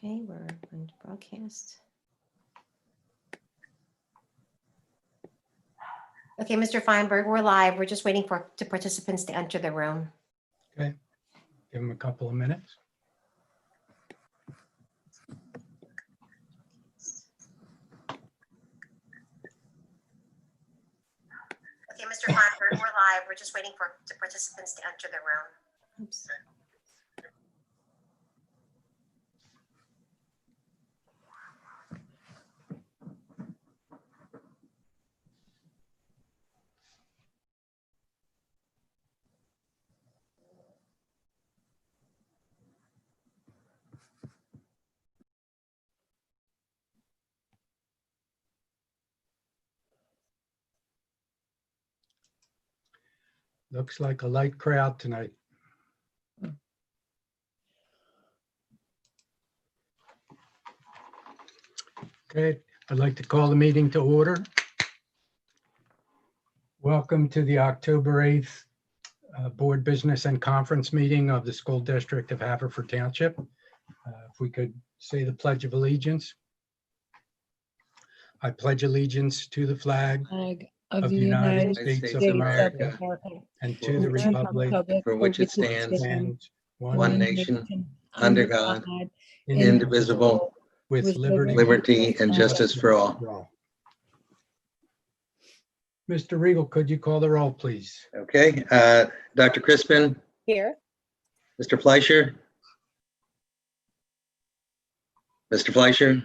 Okay, we're going to broadcast. Okay, Mr. Feinberg, we're live. We're just waiting for participants to enter the room. Okay, give them a couple of minutes. Okay, Mr. Feinberg, we're live. We're just waiting for participants to enter the room. Oops. Looks like a light crowd tonight. Okay, I'd like to call the meeting to order. Welcome to the October 8th Board Business and Conference Meeting of the School District of Haverford Township. If we could say the Pledge of Allegiance. I pledge allegiance to the flag of the United States of America and to the republic for which it stands, one nation, under God, indivisible, with liberty and justice for all. Mr. Regal, could you call the roll, please? Okay, Dr. Crispin? Here. Mr. Fleischer? Mr. Fleischer?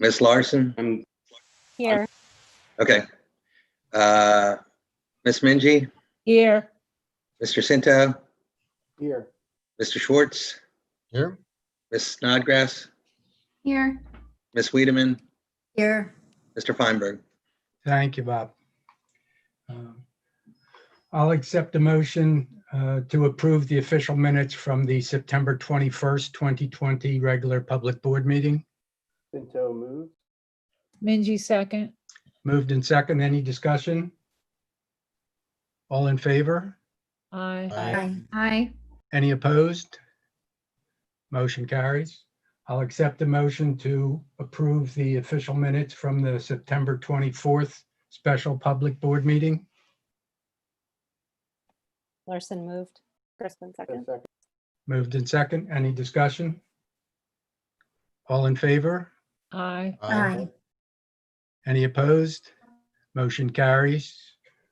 Ms. Larson? Here. Okay. Ms. Minji? Here. Mr. Cinto? Here. Mr. Schwartz? Here. Ms. Snodgrass? Here. Ms. Wiedemann? Here. Mr. Feinberg? Thank you, Bob. I'll accept a motion to approve the official minutes from the September 21st, 2020 regular public board meeting. Pinto moved. Minji second. Moved in second. Any discussion? All in favor? Aye. Aye. Any opposed? Motion carries. I'll accept a motion to approve the official minutes from the September 24th special public board meeting. Larson moved. Crispin second. Second. Moved in second. Any discussion? All in favor? Aye. Aye. Any opposed? Motion carries.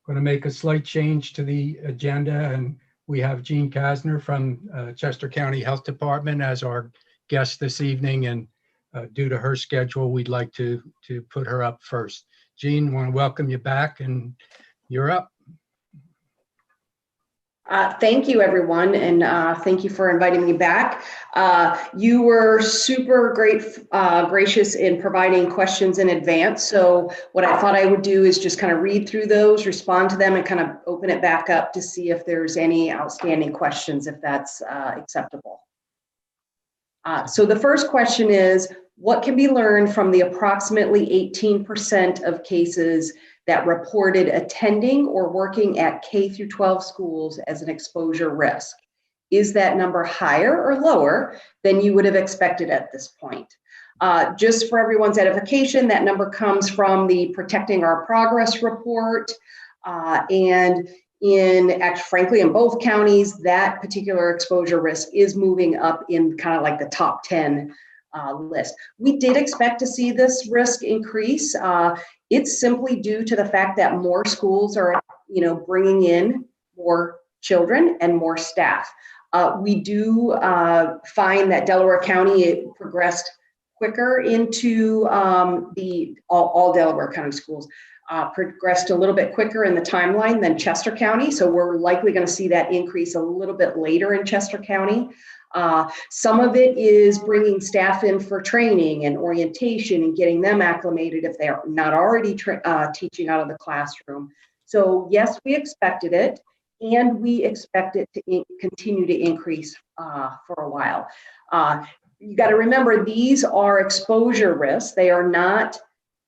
Going to make a slight change to the agenda, and we have Jeanne Casner from Chester County Health Department as our guest this evening, and due to her schedule, we'd like to put her up first. Jeanne, want to welcome you back, and you're up. Thank you, everyone, and thank you for inviting me back. You were super gracious in providing questions in advance. So what I thought I would do is just kind of read through those, respond to them, and kind of open it back up to see if there's any outstanding questions, if that's acceptable. So the first question is, what can be learned from the approximately 18% of cases that reported attending or working at K through 12 schools as an exposure risk? Is that number higher or lower than you would have expected at this point? Just for everyone's edification, that number comes from the Protecting Our Progress report. And frankly, in both counties, that particular exposure risk is moving up in kind of like the top 10 list. We did expect to see this risk increase. It's simply due to the fact that more schools are, bringing in more children and more staff. We do find that Delaware County, it progressed quicker into all Delaware County schools progressed a little bit quicker in the timeline than Chester County. So we're likely going to see that increase a little bit later in Chester County. Some of it is bringing staff in for training and orientation and getting them acclimated if they are not already teaching out of the classroom. So yes, we expected it, and we expect it to continue to increase for a while. You got to remember, these are exposure risks. They are not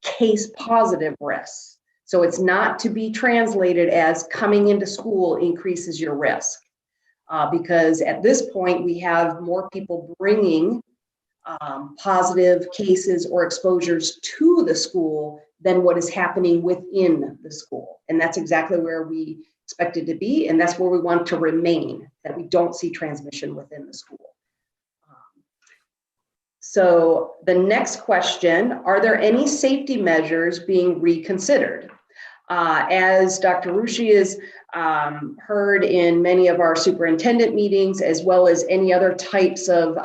case positive risks. So it's not to be translated as coming into school increases your risk. because at this point we have more people bringing positive cases or exposures to the school than what is happening within the school. And that's exactly where we expected to be, and that's where we want to remain, that we don't see transmission within the school. So the next question, are there any safety measures being reconsidered? As Dr. Rushi has heard in many of our superintendent meetings, as well as any other types of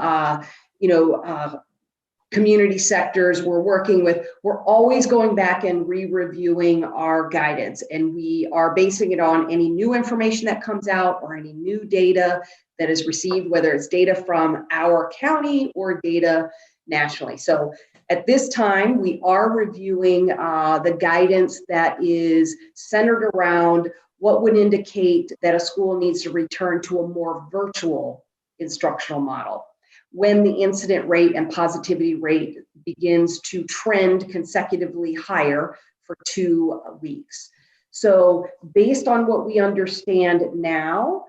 community sectors we're working with, we're always going back and re-reviewing our guidance, and we are basing it on any new information that comes out or any new data that is received, whether it's data from our county or data nationally. So at this time, we are reviewing the guidance that is centered around what would indicate that a school needs to return to a more virtual instructional model when the incident rate and positivity rate begins to trend consecutively higher for 2 weeks. So based on what we understand now,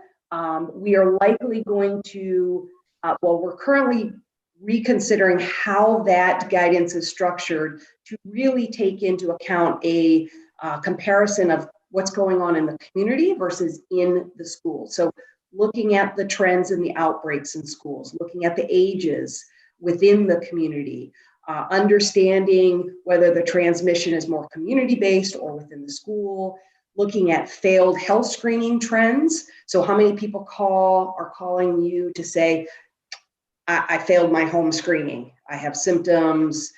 we are likely going to, we're currently reconsidering how that guidance is structured to really take into account a comparison of what's going on in the community versus in the school. So looking at the trends in the outbreaks in schools, looking at the ages within the community, understanding whether the transmission is more community-based or within the school, looking at failed health screening trends. So how many people are calling you to say, I failed my home screening, I have symptoms,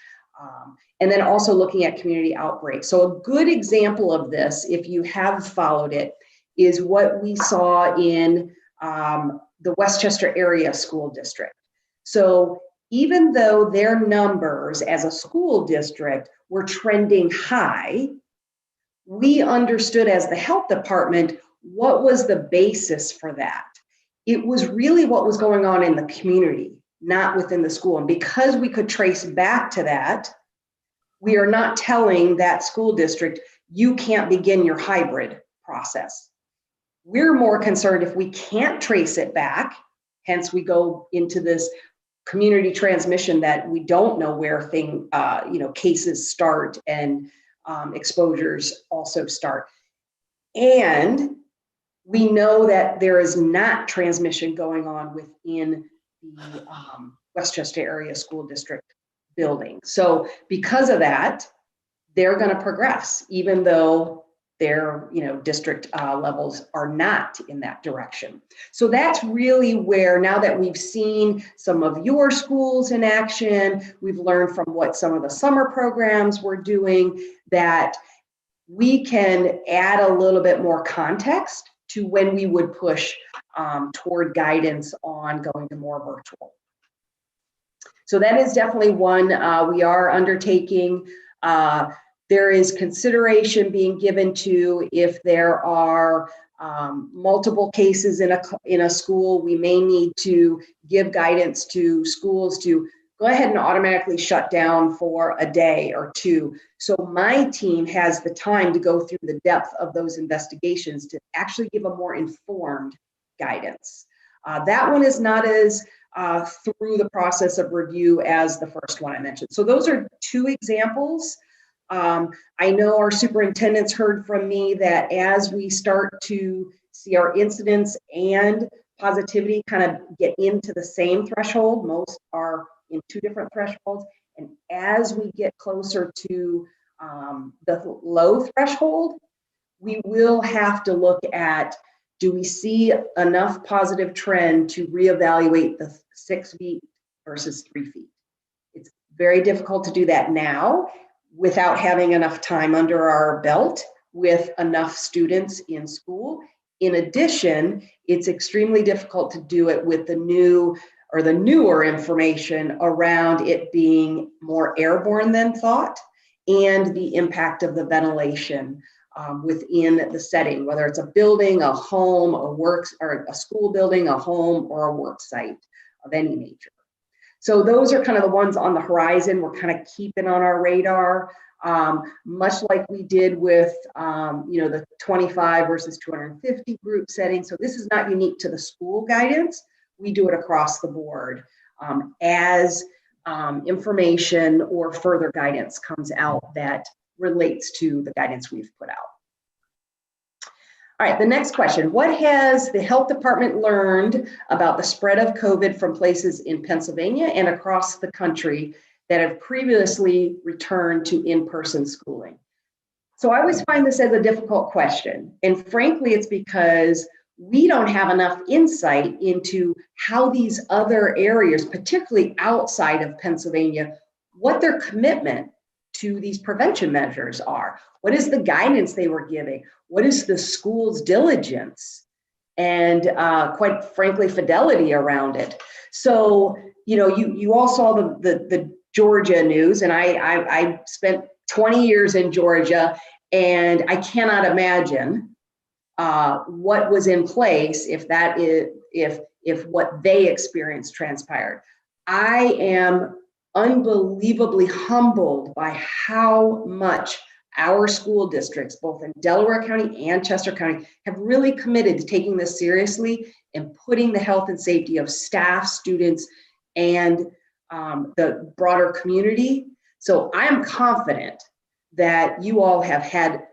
and then also looking at community outbreaks. So a good example of this, if you have followed it, is what we saw in the Westchester area school district. So even though their numbers as a school district were trending high, we understood as the health department what was the basis for that. It was really what was going on in the community, not within the school. And because we could trace back to that, we are not telling that school district, you can't begin your hybrid process. We're more concerned if we can't trace it back, hence we go into this community transmission that we don't know where cases start and exposures also start. And we know that there is not transmission going on within the Westchester area school district building. So because of that, they're going to progress, even though their district levels are not in that direction. So that's really where, now that we've seen some of your schools in action, we've learned from what some of the summer programs were doing, that we can add a little bit more context to when we would push toward guidance on going to more virtual. So that is definitely one we are undertaking. There is consideration being given to if there are multiple cases in a school, we may need to give guidance to schools to go ahead and automatically shut down for a day or two. So my team has the time to go through the depth of those investigations to actually give a more informed guidance. That one is not as through the process of review as the first one I mentioned. So those are 2 examples. I know our superintendents heard from me that as we start to see our incidents and positivity kind of get into the same threshold, most are in 2 different thresholds. And as we get closer to the low threshold, we will have to look at, do we see enough positive trend to reevaluate the 6 feet versus 3 feet? It's very difficult to do that now without having enough time under our belt with enough students in school. In addition, it's extremely difficult to do it with the newer information around it being more airborne than thought, and the impact of the ventilation within the setting, whether it's a building, a home, or a school building, a home, or a work site of any nature. So those are kind of the ones on the horizon we're kind of keeping on our radar. much like we did with, the 25 versus 250 group setting. So this is not unique to the school guidance. We do it across the board as information or further guidance comes out that relates to the guidance we've put out. All right, the next question. What has the health department learned about the spread of COVID from places in Pennsylvania and across the country that have previously returned to in-person schooling? So I always find this as a difficult question. And frankly, it's because we don't have enough insight into how these other areas, particularly outside of Pennsylvania, what their commitment to these prevention measures are. What is the guidance they were giving? What is the school's diligence and quite frankly, fidelity around it? So, you all saw the Georgia news, and I spent 20 years in Georgia, and I cannot imagine what was in place if what they experienced transpired. I am unbelievably humbled by how much our school districts, both in Delaware County and Chester County, have really committed to taking this seriously and putting the health and safety of staff, students, and the broader community. So I am confident that you all have had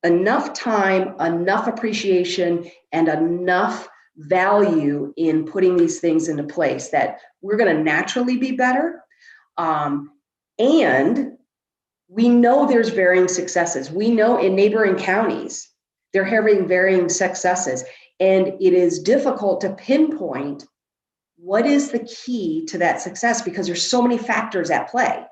enough time, enough appreciation, and enough value in putting these things into place that we're going to naturally be better. And we know there's varying successes. We know in neighboring counties, they're having varying successes. And it is difficult to pinpoint what is the key to that success because there's so many factors at play.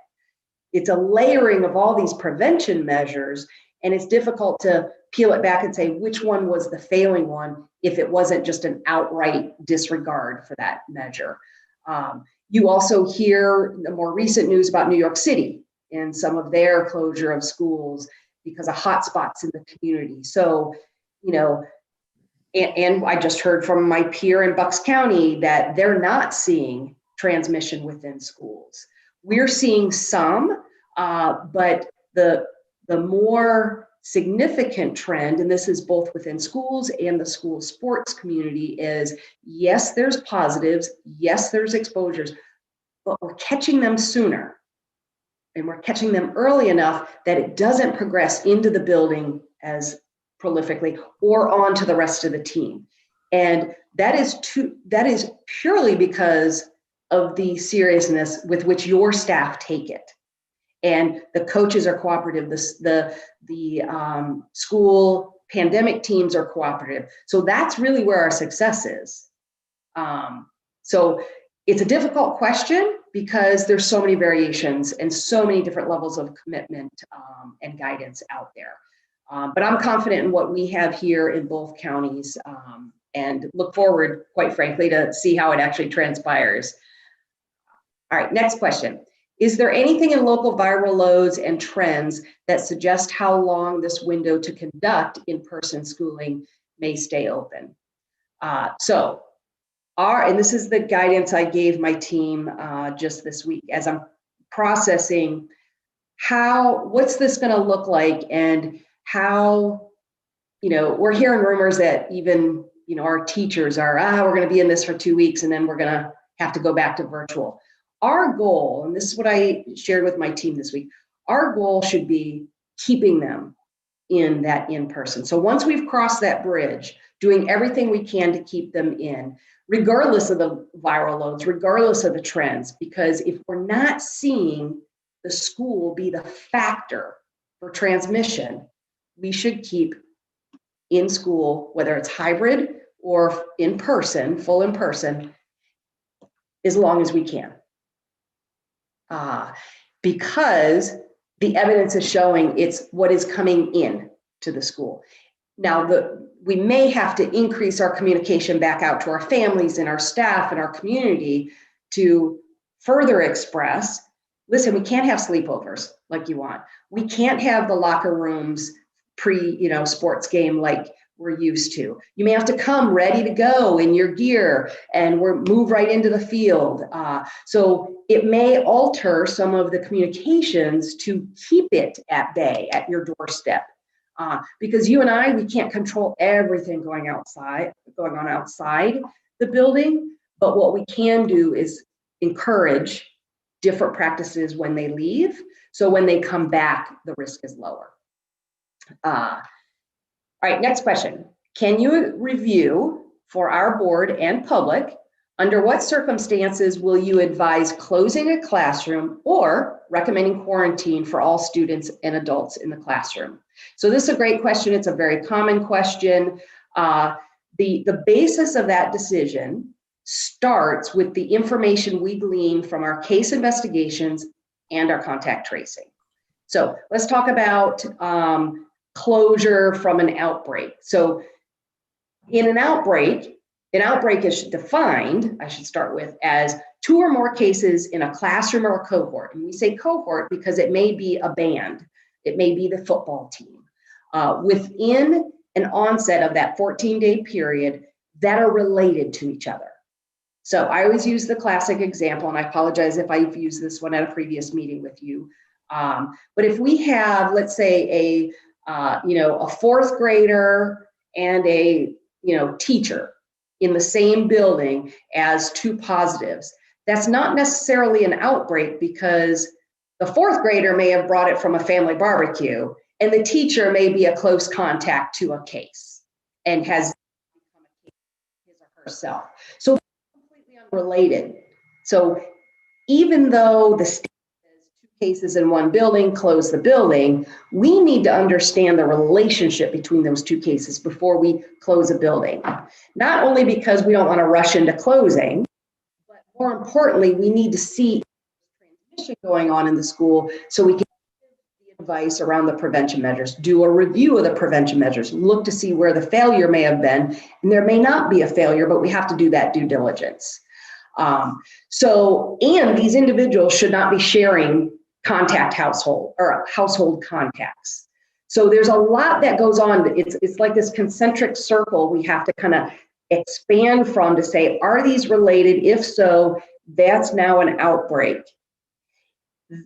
It's a layering of all these prevention measures, and it's difficult to peel it back and say which one was the failing one if it wasn't just an outright disregard for that measure. You also hear the more recent news about New York City and some of their closure of schools because of hotspots in the community. So, and I just heard from my peer in Bucks County that they're not seeing transmission within schools. We're seeing some, but the more significant trend, and this is both within schools and the school sports community, is yes, there's positives, yes, there's exposures, but we're catching them sooner. And we're catching them early enough that it doesn't progress into the building as prolifically or on to the rest of the team. And that is purely because of the seriousness with which your staff take it. And the coaches are cooperative, the school pandemic teams are cooperative. So that's really where our success is. So it's a difficult question because there's so many variations and so many different levels of commitment and guidance out there. But I'm confident in what we have here in both counties and look forward, quite frankly, to see how it actually transpires. All right, next question. Is there anything in local viral loads and trends that suggest how long this window to conduct in-person schooling may stay open? And this is the guidance I gave my team just this week as I'm processing what's this going to look like and how, we're hearing rumors that even, our teachers are, we're going to be in this for 2 weeks and then we're going to have to go back to virtual. Our goal, and this is what I shared with my team this week, our goal should be keeping them in that in-person. So once we've crossed that bridge, doing everything we can to keep them in, regardless of the viral loads, regardless of the trends, because if we're not seeing the school be the factor for transmission, we should keep in school, whether it's hybrid or in person, full in person, as long as we can. Because the evidence is showing it's what is coming in to the school. Now, we may have to increase our communication back out to our families and our staff and our community to further express, listen, we can't have sleepovers like you want. We can't have the locker rooms pre, sports game like we're used to. You may have to come ready to go in your gear and move right into the field. So it may alter some of the communications to keep it at bay at your doorstep. Because you and I, we can't control everything going on outside the building, but what we can do is encourage different practices when they leave. So when they come back, the risk is lower. All right, next question. Can you review for our board and public, under what circumstances will you advise closing a classroom or recommending quarantine for all students and adults in the classroom? So this is a great question. It's a very common question. The basis of that decision starts with the information we glean from our case investigations and our contact tracing. So let's talk about closure from an outbreak. So in an outbreak is defined, I should start with, as 2 or more cases in a classroom or a cohort. And we say cohort because it may be a band, it may be the football team, within an onset of that 14-day period that are related to each other. So I always use the classic example, and I apologize if I've used this one at a previous meeting with you. But if we have, let's say, a fourth grader and a teacher in the same building as 2 positives, that's not necessarily an outbreak because the fourth grader may have brought it from a family barbecue and the teacher may be a close contact to a case and has become a case his or herself. So completely unrelated. So even though the state says 2 cases in one building, close the building, we need to understand the relationship between those 2 cases before we close a building. Not only because we don't want to rush into closing, but more importantly, we need to see transmission going on in the school so we can give the advice around the prevention measures, do a review of the prevention measures, look to see where the failure may have been. And there may not be a failure, but we have to do that due diligence. And these individuals should not be sharing household contacts. So there's a lot that goes on. It's like this concentric circle we have to kind of expand from to say, are these related? If so, that's now an outbreak.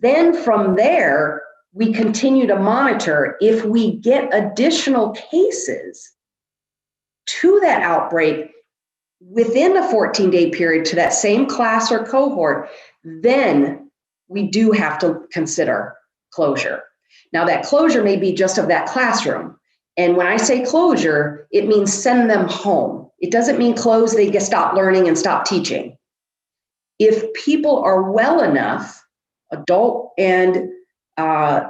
Then from there, we continue to monitor. If we get additional cases to that outbreak within a 14-day period to that same class or cohort, then we do have to consider closure. Now that closure may be just of that classroom. And when I say closure, it means send them home. It doesn't mean close, they stop learning and stop teaching. If people are well enough, adult and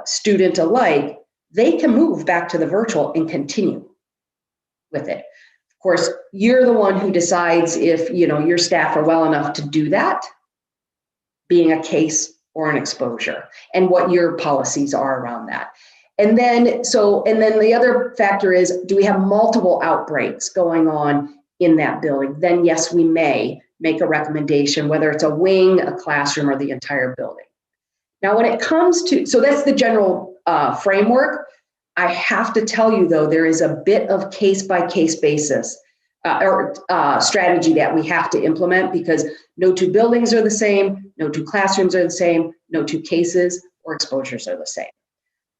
student alike, they can move back to the virtual and continue with it. Of course, you're the one who decides if your staff are well enough to do that, being a case or an exposure, and what your policies are around that. And then the other factor is, do we have multiple outbreaks going on in that building? Then yes, we may make a recommendation, whether it's a wing, a classroom, or the entire building. Now, when it comes to, so that's the general framework. I have to tell you though, there is a bit of case-by-case basis or strategy that we have to implement, because no 2 buildings are the same, no 2 classrooms are the same, no 2 cases or exposures are the same.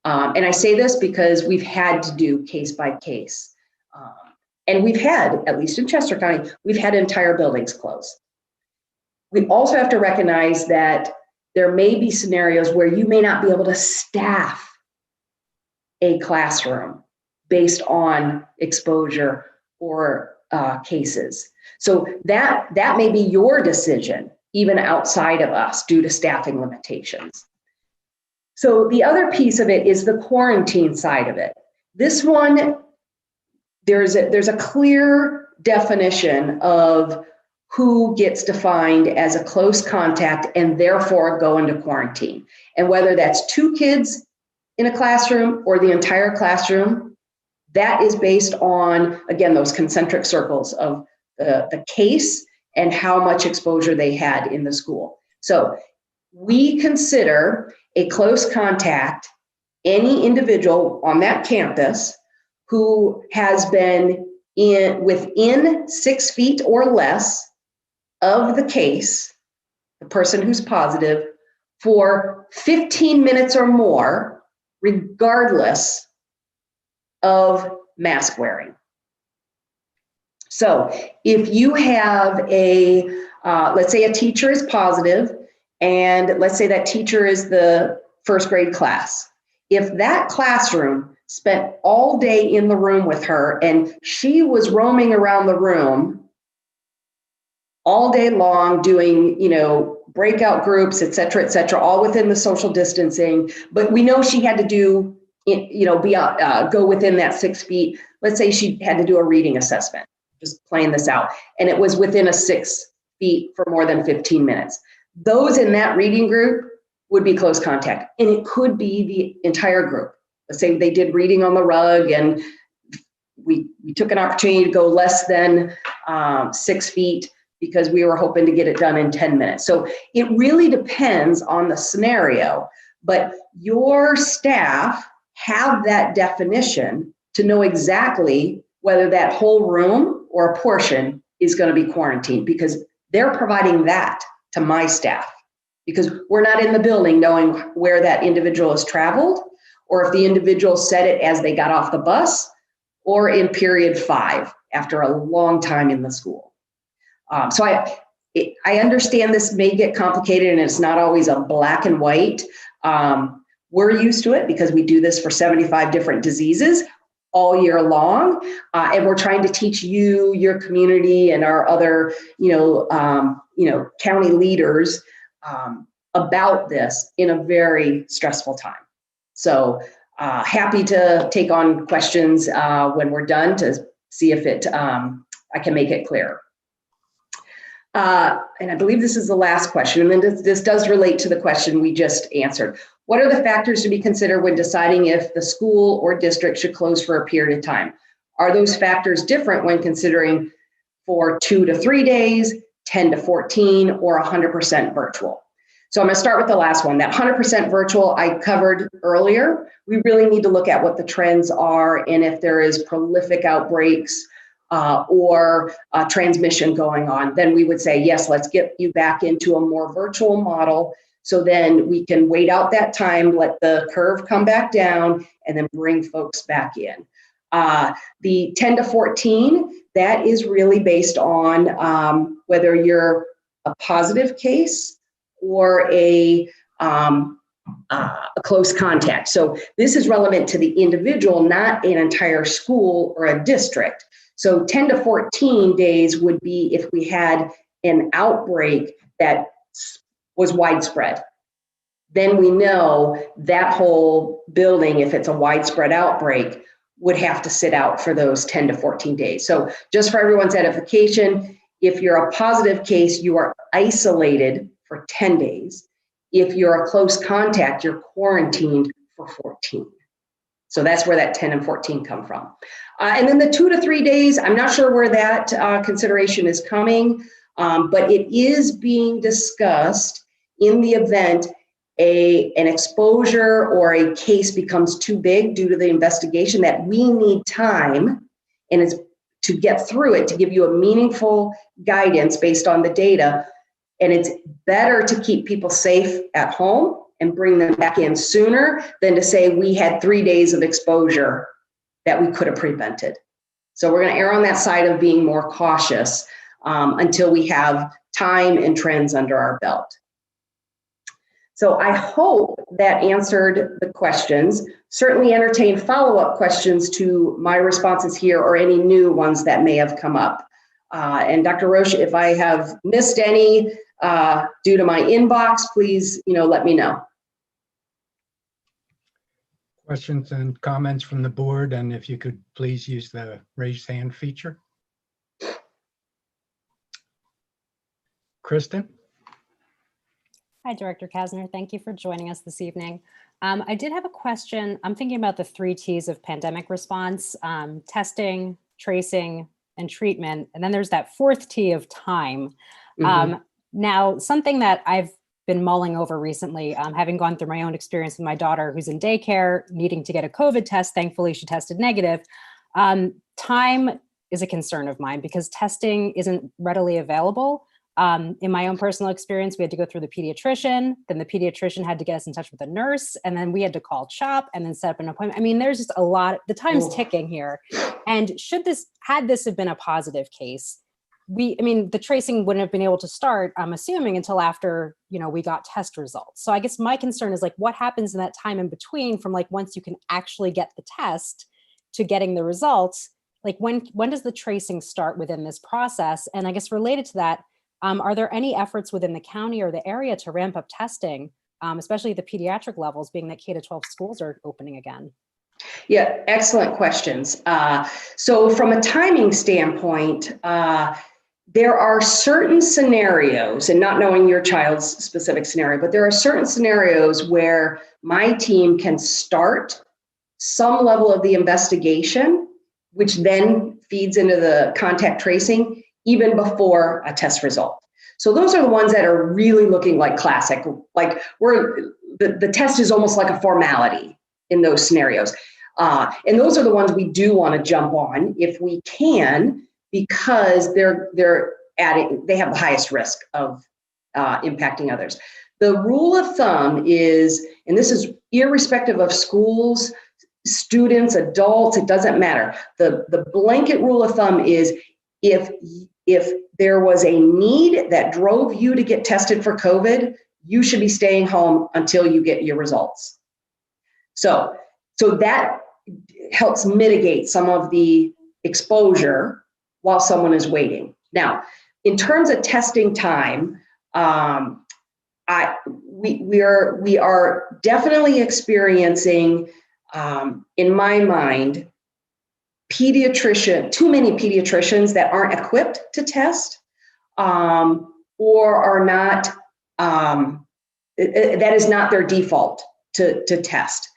And I say this because we've had to do case by case. And we've had, at least in Chester County, we've had entire buildings close. We also have to recognize that there may be scenarios where you may not be able to staff a classroom based on exposure or cases. So that may be your decision, even outside of us, due to staffing limitations. So the other piece of it is the quarantine side of it. This one, there's a clear definition of who gets defined as a close contact and therefore go into quarantine. And whether that's 2 kids in a classroom or the entire classroom, that is based on, again, those concentric circles of the case and how much exposure they had in the school. So we consider a close contact any individual on that campus who has been within 6 feet or less of the case, the person who's positive, for 15 minutes or more, regardless of mask wearing. So if you have let's say a teacher is positive, and let's say that teacher is the first grade class. If that classroom spent all day in the room with her and she was roaming around the room all day long doing, breakout groups, et cetera, all within the social distancing, but we know she had to do, go within that 6 feet. Let's say she had to do a reading assessment, just playing this out, and it was within a 6 feet for more than 15 minutes. Those in that reading group would be close contact, and it could be the entire group. Let's say they did reading on the rug, and we took an opportunity to go less than 6 feet because we were hoping to get it done in 10 minutes. So it really depends on the scenario, but your staff have that definition to know exactly whether that whole room or a portion is going to be quarantined, because they're providing that to my staff, because we're not in the building knowing where that individual has traveled, or if the individual said it as they got off the bus or in period 5 after a long time in the school. So I understand this may get complicated and it's not always a black and white. We're used to it because we do this for 75 different diseases all year long. And we're trying to teach you, your community, and our other, county leaders about this in a very stressful time. So happy to take on questions when we're done to see if I can make it clear. And I believe this is the last question, and then this does relate to the question we just answered. What are the factors to be considered when deciding if the school or district should close for a period of time? Are those factors different when considering for 2 to 3 days, 10 to 14, or 100% virtual? So I'm going to start with the last one. That 100% virtual I covered earlier. We really need to look at what the trends are and if there is prolific outbreaks or transmission going on. Then we would say, yes, let's get you back into a more virtual model. So then we can wait out that time, let the curve come back down, and then bring folks back in. The 10 to 14, that is really based on whether you're a positive case or a close contact. So this is relevant to the individual, not an entire school or a district. So 10 to 14 days would be if we had an outbreak that was widespread. Then we know that whole building, if it's a widespread outbreak, would have to sit out for those 10 to 14 days. So just for everyone's edification, if you're a positive case, you are isolated for 10 days. If you're a close contact, you're quarantined for 14. So that's where that 10 and 14 come from. And then the 2 to 3 days, I'm not sure where that consideration is coming, but it is being discussed in the event an exposure or a case becomes too big due to the investigation, that we need time and it's to get through it, to give you a meaningful guidance based on the data. And it's better to keep people safe at home and bring them back in sooner than to say we had 3 days of exposure that we could have prevented. So we're going to err on that side of being more cautious until we have time and trends under our belt. So I hope that answered the questions. Certainly entertain follow-up questions to my responses here or any new ones that may have come up. And Dr. Roche, if I have missed any due to my inbox, please, let me know. Questions and comments from the board, and if you could please use the raise hand feature. Kristen? Hi, Director Casner. Thank you for joining us this evening. I did have a question. I'm thinking about the 3 T's of pandemic response: testing, tracing, and treatment. And then there's that 4th T of time. Now, something that I've been mulling over recently, having gone through my own experience with my daughter who's in daycare, needing to get a COVID test. Thankfully, she tested negative. Time is a concern of mine because testing isn't readily available. In my own personal experience, we had to go through the pediatrician, then the pediatrician had to get us in touch with a nurse, and then we had to call CHOP and then set up an appointment. I mean, there's just a lot, the time's ticking here. And had this have been a positive case, the tracing wouldn't have been able to start, I'm assuming, until after, we got test results. So I guess my concern is like, what happens in that time in between from like, once you can actually get the test to getting the results, like when does the tracing start within this process? And I guess related to that, are there any efforts within the county or the area to ramp up testing, especially at the pediatric levels, being that K-12 schools are opening again? Yeah, excellent questions. So from a timing standpoint, there are certain scenarios, and not knowing your child's specific scenario, but there are certain scenarios where my team can start some level of the investigation, which then feeds into the contact tracing even before a test result. So those are the ones that are really looking like classic, like the test is almost like a formality in those scenarios. And those are the ones we do want to jump on if we can, because they have the highest risk of impacting others. The rule of thumb is, and this is irrespective of schools, students, adults, it doesn't matter. The blanket rule of thumb is if there was a need that drove you to get tested for COVID, you should be staying home until you get your results. So that helps mitigate some of the exposure while someone is waiting. Now, in terms of testing time, we are definitely experiencing, in my mind, too many pediatricians that aren't equipped to test, or are not, that is not their default to test.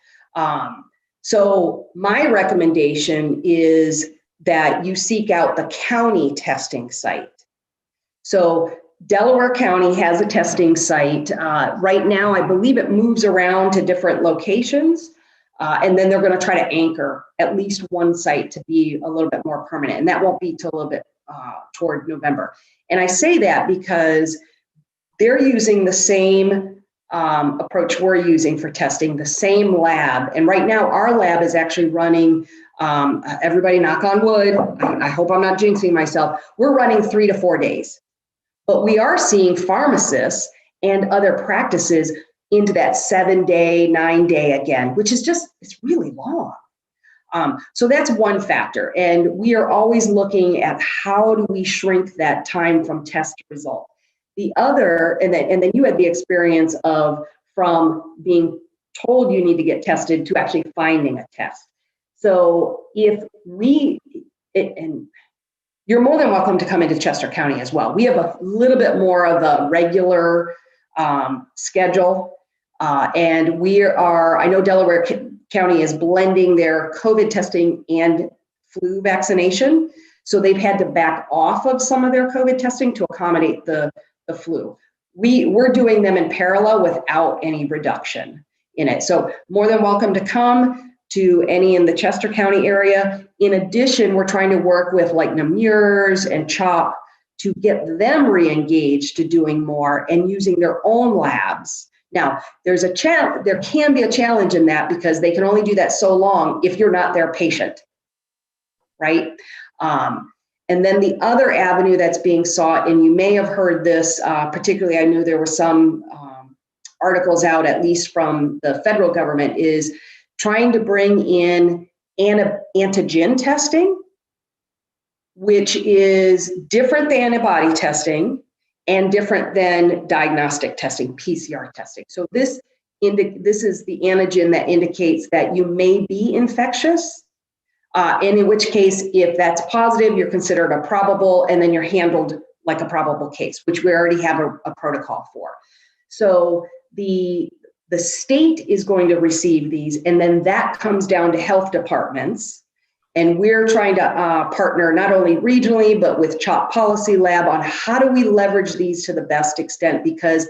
So my recommendation is that you seek out the county testing site. So Delaware County has a testing site. Right now, I believe it moves around to different locations. And then they're going to try to anchor at least one site to be a little bit more permanent. And that won't be till a little bit toward November. And I say that because they're using the same approach we're using for testing, the same lab. And right now our lab is actually running, everybody knock on wood, I hope I'm not jinxing myself, we're running 3 to 4 days. But we are seeing pharmacists and other practices into that 7-day, 9-day again, which is it's really long. So that's one factor. And we are always looking at how do we shrink that time from test to result. The other, and then you had the experience of from being told you need to get tested to actually finding a test. So and you're more than welcome to come into Chester County as well. We have a little bit more of a regular schedule. And I know Delaware County is blending their COVID testing and flu vaccination. So they've had to back off of some of their COVID testing to accommodate the flu. We're doing them in parallel without any reduction in it. So more than welcome to come to any in the Chester County area. In addition, we're trying to work with like Nemours and CHOP to get them re-engaged to doing more and using their own labs. Now, there can be a challenge in that because they can only do that so long if you're not their patient, right? And then the other avenue that's being sought, and you may have heard this, particularly I knew there were some articles out, at least from the federal government, is trying to bring in antigen testing, which is different than antibody testing and different than diagnostic testing, PCR testing. So this is the antigen that indicates that you may be infectious, and in which case, if that's positive, you're considered a probable, and then you're handled like a probable case, which we already have a protocol for. So the state is going to receive these, and then that comes down to health departments. And we're trying to partner not only regionally, but with CHOP Policy Lab on how do we leverage these to the best extent, because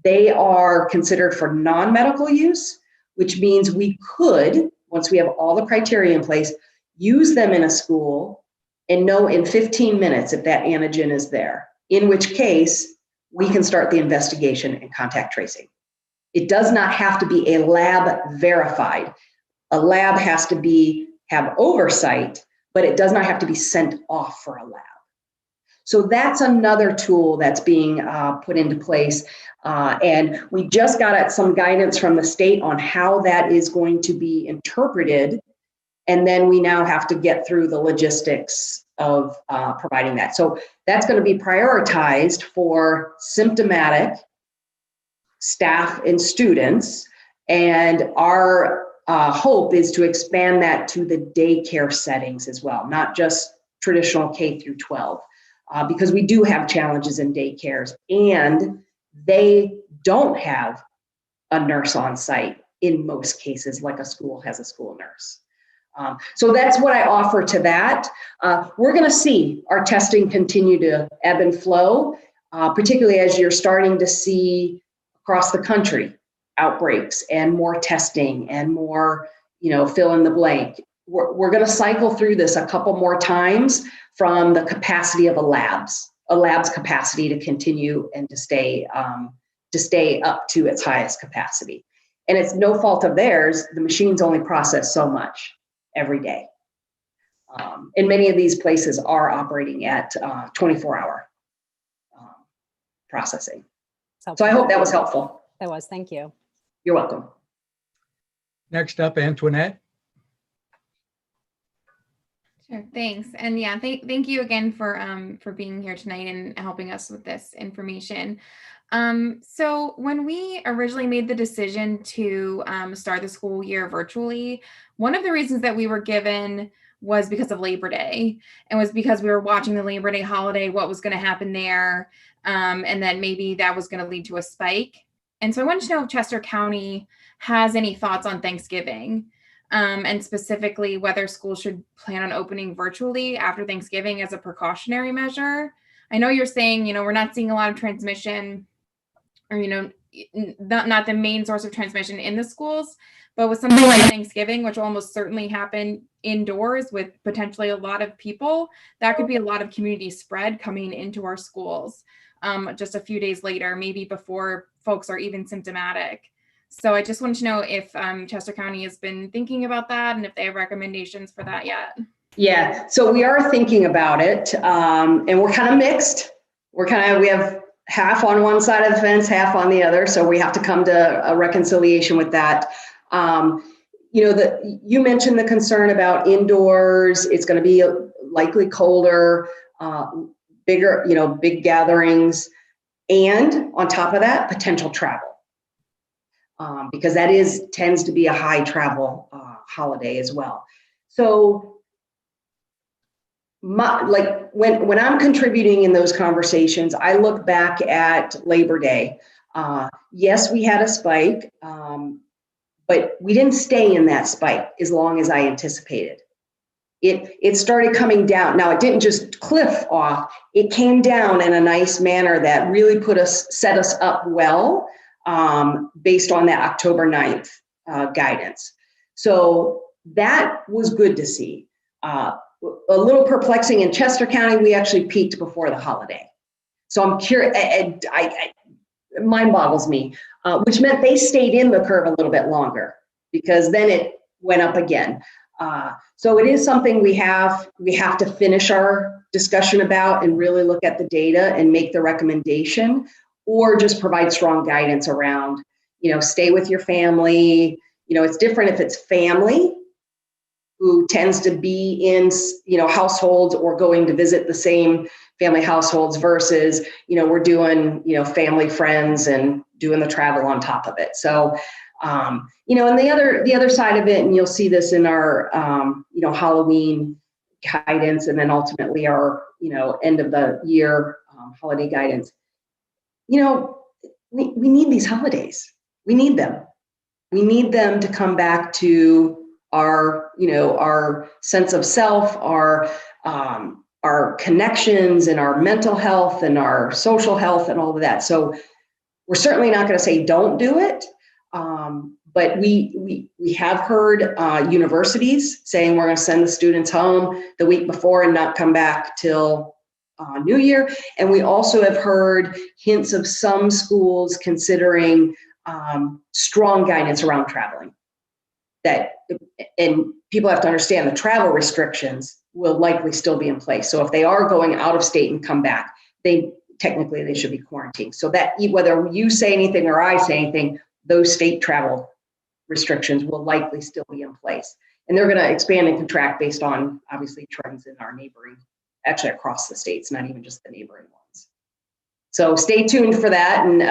they are considered for non-medical use, which means we could, once we have all the criteria in place, use them in a school, and know in 15 minutes if that antigen is there, in which case we can start the investigation and contact tracing. It does not have to be a lab verified. A lab has to have oversight, but it does not have to be sent off for a lab. So that's another tool that's being put into place. And we just got some guidance from the state on how that is going to be interpreted. And then we now have to get through the logistics of providing that. So that's going to be prioritized for symptomatic staff and students. And our hope is to expand that to the daycare settings as well, not just traditional K through 12, because we do have challenges in daycares and they don't have a nurse on site in most cases, like a school has a school nurse. So that's what I offer to that. We're going to see our testing continue to ebb and flow, particularly as you're starting to see across the country outbreaks and more testing and more, fill in the blank. We're going to cycle through this a couple more times from the capacity of a lab's capacity to continue and to stay up to its highest capacity. And it's no fault of theirs. The machines only process so much every day. And many of these places are operating at 24-hour processing. So I hope that was helpful. That was, thank you. You're welcome. Next up, Antoinette. Sure, thanks. And yeah, thank you again for being here tonight and helping us with this information. So when we originally made the decision to start the school year virtually, one of the reasons that we were given was because of Labor Day, and was because we were watching the Labor Day holiday, what was going to happen there, and then maybe that was going to lead to a spike. And so I wanted to know if Chester County has any thoughts on Thanksgiving, and specifically whether schools should plan on opening virtually after Thanksgiving as a precautionary measure. I know you're saying, we're not seeing a lot of transmission, or, not the main source of transmission in the schools, but with something like Thanksgiving, which will almost certainly happen indoors with potentially a lot of people, that could be a lot of community spread coming into our schools just a few days later, maybe before folks are even symptomatic. So I just wanted to know if Chester County has been thinking about that and if they have recommendations for that yet. Yeah, so we are thinking about it, and we're kind of mixed. We have half on one side of the fence, half on the other. So we have to come to a reconciliation with that. You mentioned the concern about indoors. It's going to be likely colder, bigger, big gatherings. And on top of that, potential travel. Because that tends to be a high travel holiday as well. So when I'm contributing in those conversations, I look back at Labor Day. Yes, we had a spike, but we didn't stay in that spike as long as I anticipated. It started coming down. Now, it didn't just cliff off. It came down in a nice manner that really set us up well based on that October 9th guidance. So that was good to see. A little perplexing in Chester County, we actually peaked before the holiday. So I'm curious, it mind boggles me, which meant they stayed in the curve a little bit longer because then it went up again. So it is something we have to finish our discussion about and really look at the data and make the recommendation, or just provide strong guidance around, stay with your family. It's different if it's family who tends to be in, households or going to visit the same family households versus, we're doing, family, friends, and doing the travel on top of it. So, and the other side of it, and you'll see this in our, Halloween guidance, and then ultimately our, end of the year holiday guidance. We need these holidays. We need them. We need them to come back to our, our sense of self, our connections, and our mental health and our social health and all of that. So we're certainly not going to say don't do it, But we have heard universities saying we're going to send the students home the week before and not come back till New Year. And we also have heard hints of some schools considering strong guidance around traveling. And people have to understand the travel restrictions will likely still be in place. So if they are going out of state and come back, technically they should be quarantined. So that whether you say anything or I say anything, those state travel restrictions will likely still be in place. And they're going to expand and contract based on obviously trends in our neighboring, actually across the states, not even just the neighboring ones. So stay tuned for that. And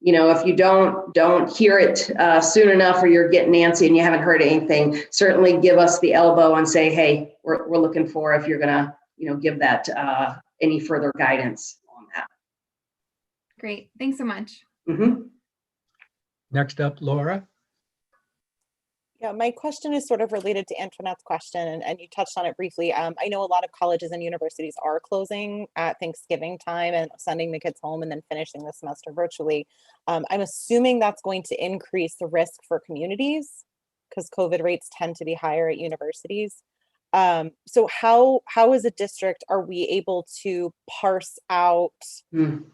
if you don't hear it soon enough, or you're getting antsy and you haven't heard anything, certainly give us the elbow and say, hey, we're looking for if you're going to give that any further guidance on that. Great. Thanks so much. Mm-hmm. Next up, Laura. Yeah, my question is sort of related to Antoinette's question, and you touched on it briefly. I know a lot of colleges and universities are closing at Thanksgiving time and sending the kids home and then finishing the semester virtually. I'm assuming that's going to increase the risk for communities because COVID rates tend to be higher at universities. So how as a district are we able to parse out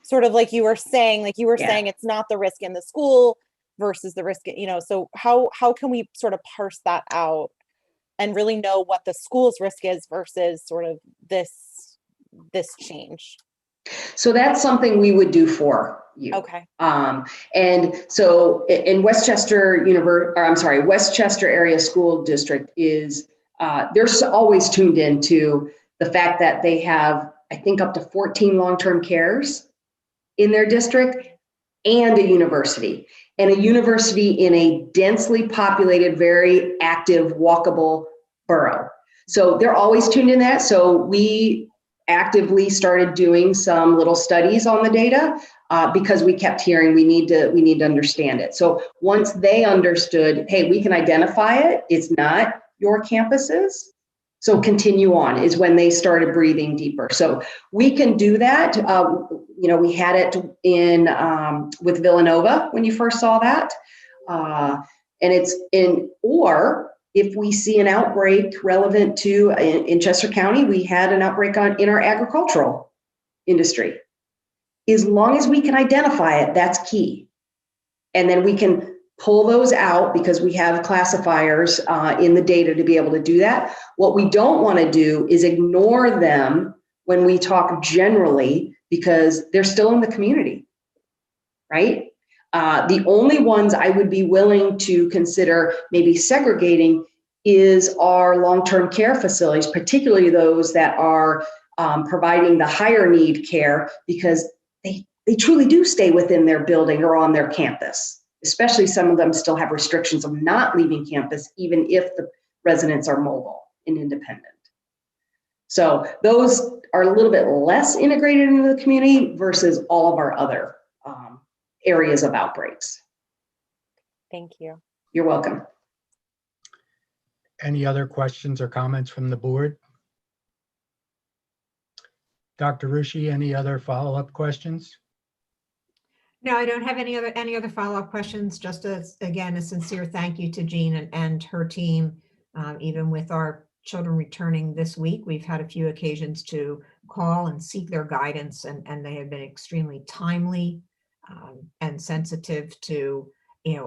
sort of like you were saying, saying it's not the risk in the school versus the risk, so how can we sort of parse that out and really know what the school's risk is versus sort of this change? So that's something we would do for you. Okay. And so in Westchester Westchester Area School District is, they're always tuned into the fact that they have, I think, up to 14 long-term cares in their district and a university. And a university in a densely populated, very active, walkable borough. So they're always tuned in that. So we actively started doing some little studies on the data because we kept hearing we need to understand it. So once they understood, hey, we can identify it, it's not your campuses, so continue on, is when they started breathing deeper. So we can do that. We had it in with Villanova when you first saw that. And it's or if we see an outbreak relevant to, in Chester County, we had an outbreak in our agricultural industry. As long as we can identify it, that's key. And then we can pull those out because we have classifiers in the data to be able to do that. What we don't want to do is ignore them when we talk generally because they're still in the community, right? The only ones I would be willing to consider maybe segregating is our long-term care facilities, particularly those that are providing the higher need care because they truly do stay within their building or on their campus. Especially some of them still have restrictions of not leaving campus, even if the residents are mobile and independent. So those are a little bit less integrated into the community versus all of our other areas of outbreaks. Thank you. You're welcome. Any other questions or comments from the board? Dr. Rushi, any other follow-up questions? No, I don't have any other follow-up questions. Just again, a sincere thank you to Jeanne and her team. Even with our children returning this week, we've had a few occasions to call and seek their guidance, and they have been extremely timely and sensitive to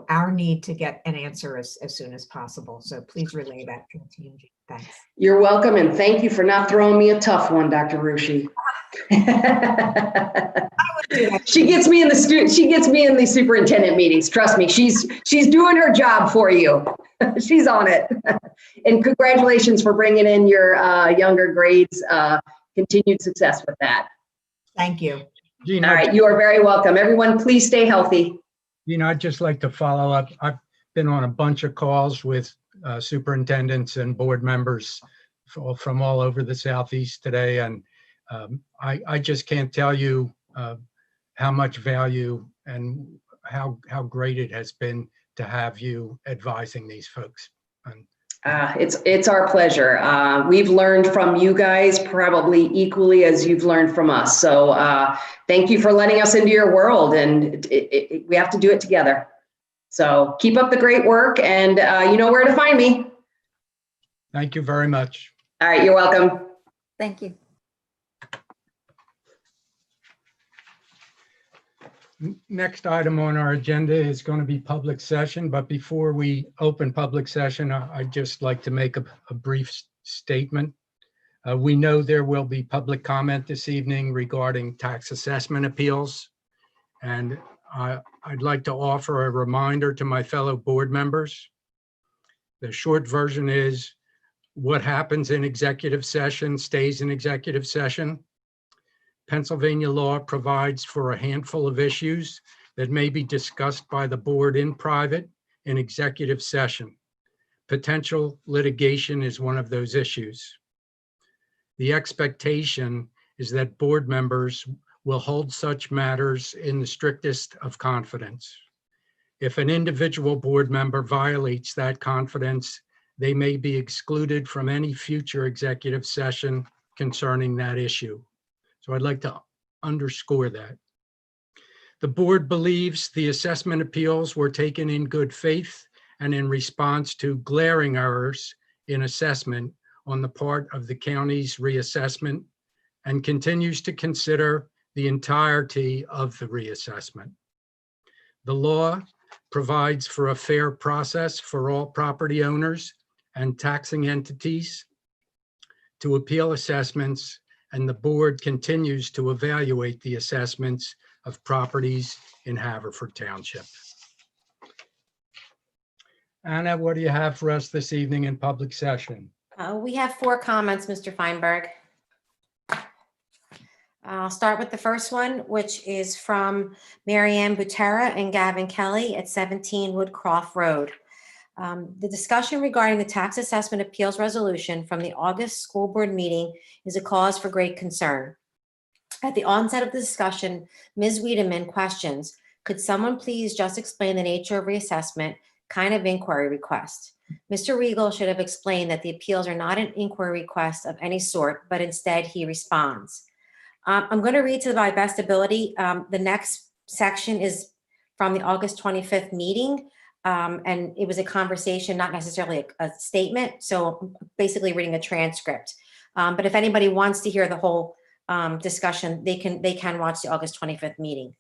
our need to get an answer as soon as possible. So please relay that to the team, Jeanne. Thanks. You're welcome, and thank you for not throwing me a tough one, Dr. Rushi. She gets me in the superintendent meetings. Trust me, she's doing her job for you. She's on it. And congratulations for bringing in your younger grades. Continued success with that. Thank you. Jeanne, All right, you are very welcome. Everyone, please stay healthy. I'd just like to follow up. I've been on a bunch of calls with superintendents and board members from all over the Southeast today, and I just can't tell you how much value and how great it has been to have you advising these folks. It's our pleasure. We've learned from you guys probably equally as you've learned from us. So thank you for letting us into your world, and we have to do it together. So keep up the great work, and you know where to find me. Thank you very much. All right, you're welcome. Thank you. Next item on our agenda is going to be public session, but before we open public session, I'd just like to make a brief statement. We know there will be public comment this evening regarding tax assessment appeals, and I'd like to offer a reminder to my fellow board members. The short version is what happens in executive session stays in executive session. Pennsylvania law provides for a handful of issues that may be discussed by the board in private in executive session. Potential litigation is one of those issues. The expectation is that board members will hold such matters in the strictest of confidence. If an individual board member violates that confidence, they may be excluded from any future executive session concerning that issue. So I'd like to underscore that. The board believes the assessment appeals were taken in good faith and in response to glaring errors in assessment on the part of the county's reassessment, and continues to consider the entirety of the reassessment. The law provides for a fair process for all property owners and taxing entities to appeal assessments, and the board continues to evaluate the assessments of properties in Haverford Township. Anna, what do you have for us this evening in public session? We have 4 comments, Mr. Feinberg. I'll start with the first one, which is from Marianne Butera and Gavin Kelly at 17 Woodcroft Road. The discussion regarding the tax assessment appeals resolution from the August school board meeting is a cause for great concern. At the onset of the discussion, Ms. Wiedemann questions, could someone please just explain the nature of reassessment, kind of inquiry request? Mr. Riegel should have explained that the appeals are not an inquiry request of any sort, but instead he responds. I'm going to read to my best ability. The next section is from the August 25th meeting. And it was a conversation, not necessarily a statement. So I'm basically reading a transcript. But if anybody wants to hear the whole discussion, they can watch the August 25th meeting.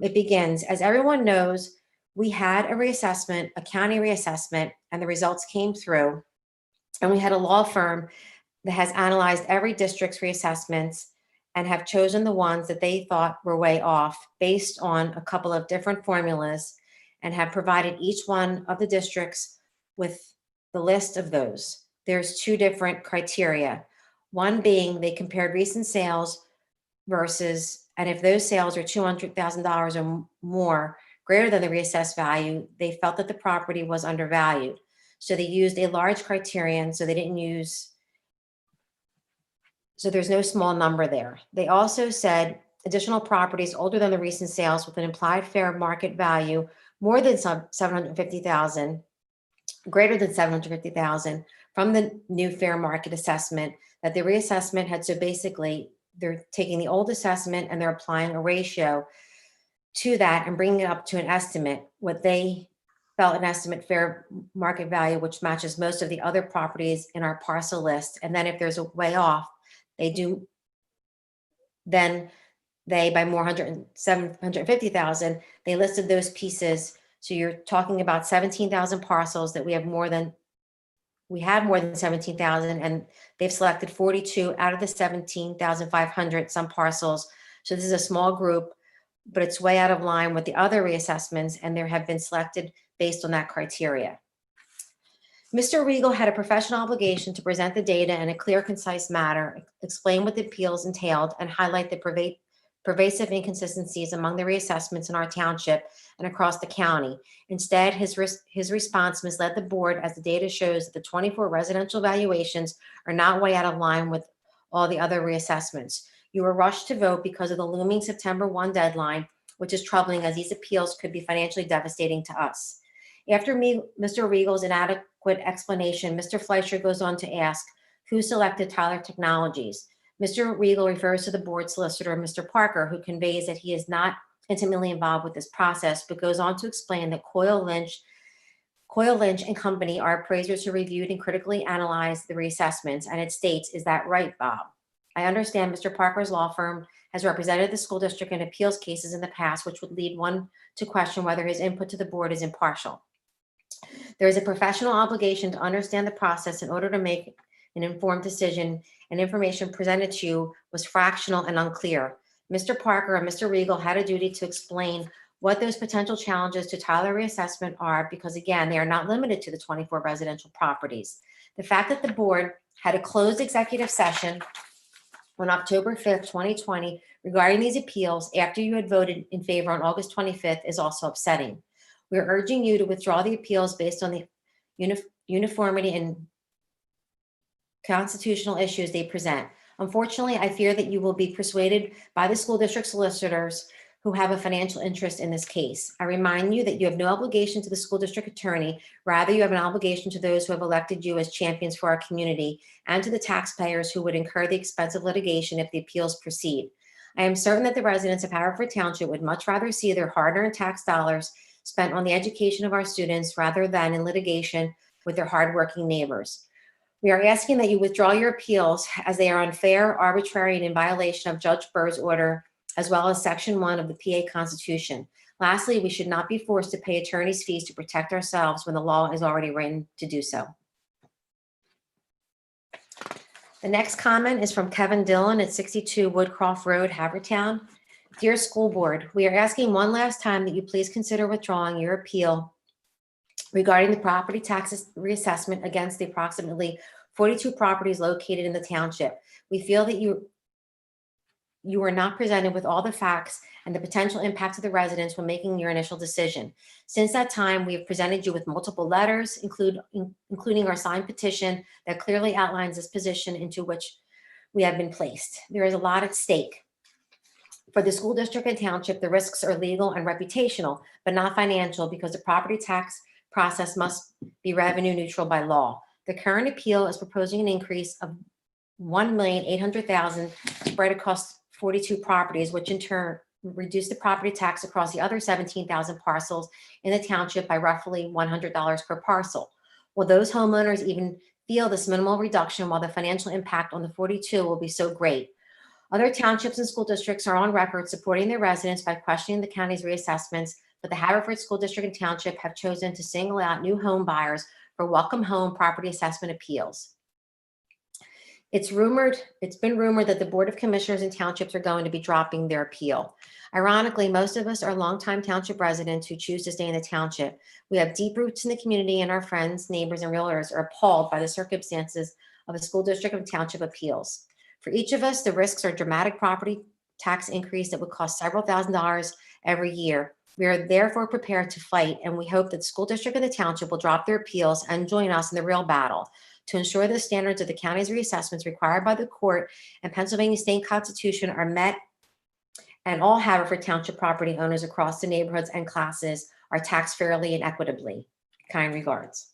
It begins, as everyone knows, we had a reassessment, a county reassessment, and the results came through. And we had a law firm that has analyzed every district's reassessments and have chosen the ones that they thought were way off based on a couple of different formulas, and have provided each one of the districts with the list of those. There's 2 different criteria. One being they compared recent sales versus, and if those sales are $200,000 or more, greater than the reassessed value, they felt that the property was undervalued. So they used a large criterion, so they didn't use, so there's no small number there. They also said additional properties older than the recent sales with an implied fair market value more than $750,000, greater than $750,000 from the new fair market assessment, that the reassessment had, so basically they're taking the old assessment and they're applying a ratio to that and bringing it up to an estimate, what they felt an estimate fair market value, which matches most of the other properties in our parcel list. And then if there's a way off, they do, then they, by more $750,000, they listed those pieces. So you're talking about 17,000 parcels that we have more than, we had more than 17,000, and they've selected 42 out of the 17,500, some parcels. So this is a small group, but it's way out of line with the other reassessments, and there have been selected based on that criteria. Mr. Riegel had a professional obligation to present the data in a clear, concise manner, explain what the appeals entailed, and highlight the pervasive inconsistencies among the reassessments in our township and across the county. Instead, his response misled the board, as the data shows that the 24 residential valuations are not way out of line with all the other reassessments. You were rushed to vote because of the looming September 1 deadline, which is troubling, as these appeals could be financially devastating to us. After Mr. Riegel's inadequate explanation, Mr. Fleischer goes on to ask, who selected Tyler Technologies? Mr. Riegel refers to the board solicitor, Mr. Parker, who conveys that he is not intimately involved with this process, but goes on to explain that Coyle Lynch and Company are appraisers who reviewed and critically analyzed the reassessments. And it states, "Is that right, Bob?" I understand Mr. Parker's law firm has represented the school district in appeals cases in the past, which would lead one to question whether his input to the board is impartial. There is a professional obligation to understand the process in order to make an informed decision, and information presented to you was fractional and unclear. Mr. Parker and Mr. Regal had a duty to explain what those potential challenges to Tyler reassessment are, because again, they are not limited to the 24 residential properties. The fact that the board had a closed executive session on October 5th, 2020, regarding these appeals after you had voted in favor on August 25th is also upsetting. We are urging you to withdraw the appeals based on the uniformity and constitutional issues they present. Unfortunately, I fear that you will be persuaded by the school district solicitors who have a financial interest in this case. I remind you that you have no obligation to the school district attorney. Rather, you have an obligation to those who have elected you as champions for our community and to the taxpayers who would incur the expense of litigation if the appeals proceed. I am certain that the residents of Haverford Township would much rather see their hard-earned tax dollars spent on the education of our students rather than in litigation with their hardworking neighbors. We are asking that you withdraw your appeals as they are unfair, arbitrary, and in violation of Judge Burr's order, as well as Section 1 of the PA Constitution. Lastly, we should not be forced to pay attorney's fees to protect ourselves when the law is already written to do so. The next comment is from Kevin Dillon at 62 Woodcroft Road, Havertown. Dear School Board, we are asking one last time that you please consider withdrawing your appeal regarding the property taxes reassessment against the approximately 42 properties located in the township. We feel that you were not presented with all the facts and the potential impact to the residents when making your initial decision. Since that time, we have presented you with multiple letters, including our signed petition that clearly outlines this position into which we have been placed. There is a lot at stake. For the school district and township, the risks are legal and reputational, but not financial, because the property tax process must be revenue neutral by law. The current appeal is proposing an increase of $1,800,000 spread across 42 properties, which in turn reduce the property tax across the other 17,000 parcels in the township by roughly $100 per parcel. Will those homeowners even feel this minimal reduction, while the financial impact on the 42 will be so great? Other townships and school districts are on record supporting their residents by questioning the county's reassessments, but the Haverford School District and Township have chosen to single out new home buyers for welcome home property assessment appeals. It's been rumored that the Board of Commissioners and townships are going to be dropping their appeal. Ironically, most of us are longtime township residents who choose to stay in the township. We have deep roots in the community, and our friends, neighbors, and realtors are appalled by the circumstances of a school district and township appeals. For each of us, the risks are dramatic property tax increase that would cost several $1,000s every year. We are therefore prepared to fight, and we hope that the school district and the township will drop their appeals and join us in the real battle to ensure the standards of the county's reassessments required by the court and Pennsylvania state constitution are met, and all Haverford Township property owners across the neighborhoods and classes are taxed fairly and equitably. Kind regards.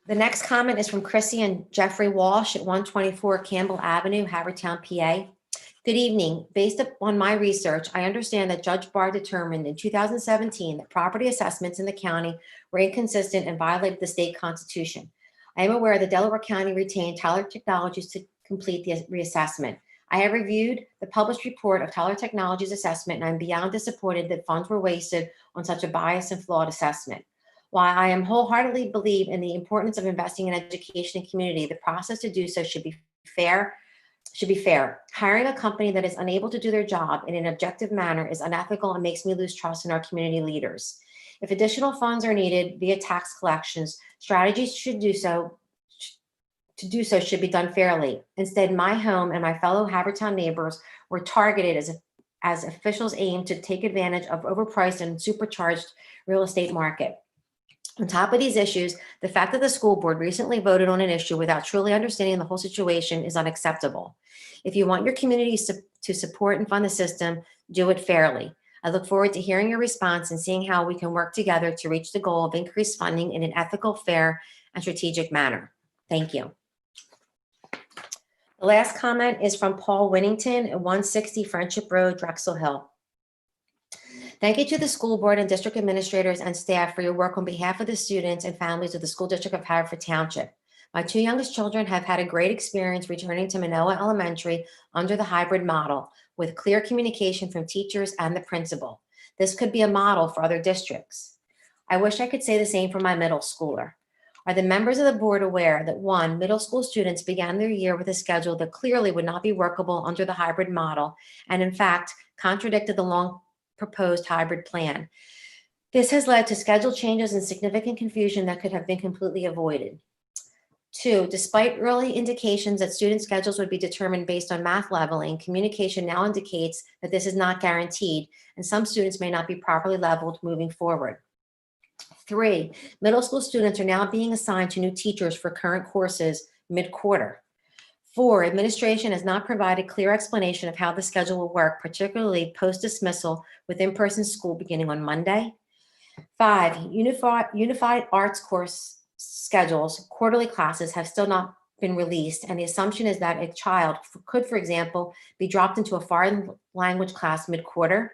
The next comment is from Chrissy and Jeffrey Walsh at 124 Campbell Avenue, Havertown, PA. Good evening. Based upon my research, I understand that Judge Barr determined in 2017 that property assessments in the county were inconsistent and violated the state constitution. I am aware that Delaware County retained Tyler Technologies to complete the reassessment. I have reviewed the published report of Tyler Technologies assessment, and I'm beyond disappointed that funds were wasted on such a biased and flawed assessment. While I am wholeheartedly believe in the importance of investing in education and community, the process to do so should be fair. Hiring a company that is unable to do their job in an objective manner is unethical and makes me lose trust in our community leaders. If additional funds are needed via tax collections, strategies should do so should be done fairly. Instead, my home and my fellow Havertown neighbors were targeted as officials aimed to take advantage of overpriced and supercharged real estate market. On top of these issues, the fact that the school board recently voted on an issue without truly understanding the whole situation is unacceptable. If you want your community to support and fund the system, do it fairly. I look forward to hearing your response and seeing how we can work together to reach the goal of increased funding in an ethical, fair, and strategic manner. Thank you. The last comment is from Paul Winnington at 160 Friendship Road, Drexel Hill. Thank you to the school board and district administrators and staff for your work on behalf of the students and families of the school district of Haverford Township. My two youngest children have had a great experience returning to Manoa Elementary under the hybrid model with clear communication from teachers and the principal. This could be a model for other districts. I wish I could say the same for my middle schooler. Are the members of the board aware that, one, middle school students began their year with a schedule that clearly would not be workable under the hybrid model and in fact contradicted the long proposed hybrid plan? This has led to schedule changes and significant confusion that could have been completely avoided. Two, despite early indications that student schedules would be determined based on math leveling, communication now indicates that this is not guaranteed, and some students may not be properly leveled moving forward. Three, middle school students are now being assigned to new teachers for current courses mid-quarter. Four, administration has not provided clear explanation of how the schedule will work, particularly post-dismissal with in-person school beginning on Monday. Five, unified arts course schedules, quarterly classes have still not been released, and the assumption is that a child could, for example, be dropped into a foreign language class mid-quarter.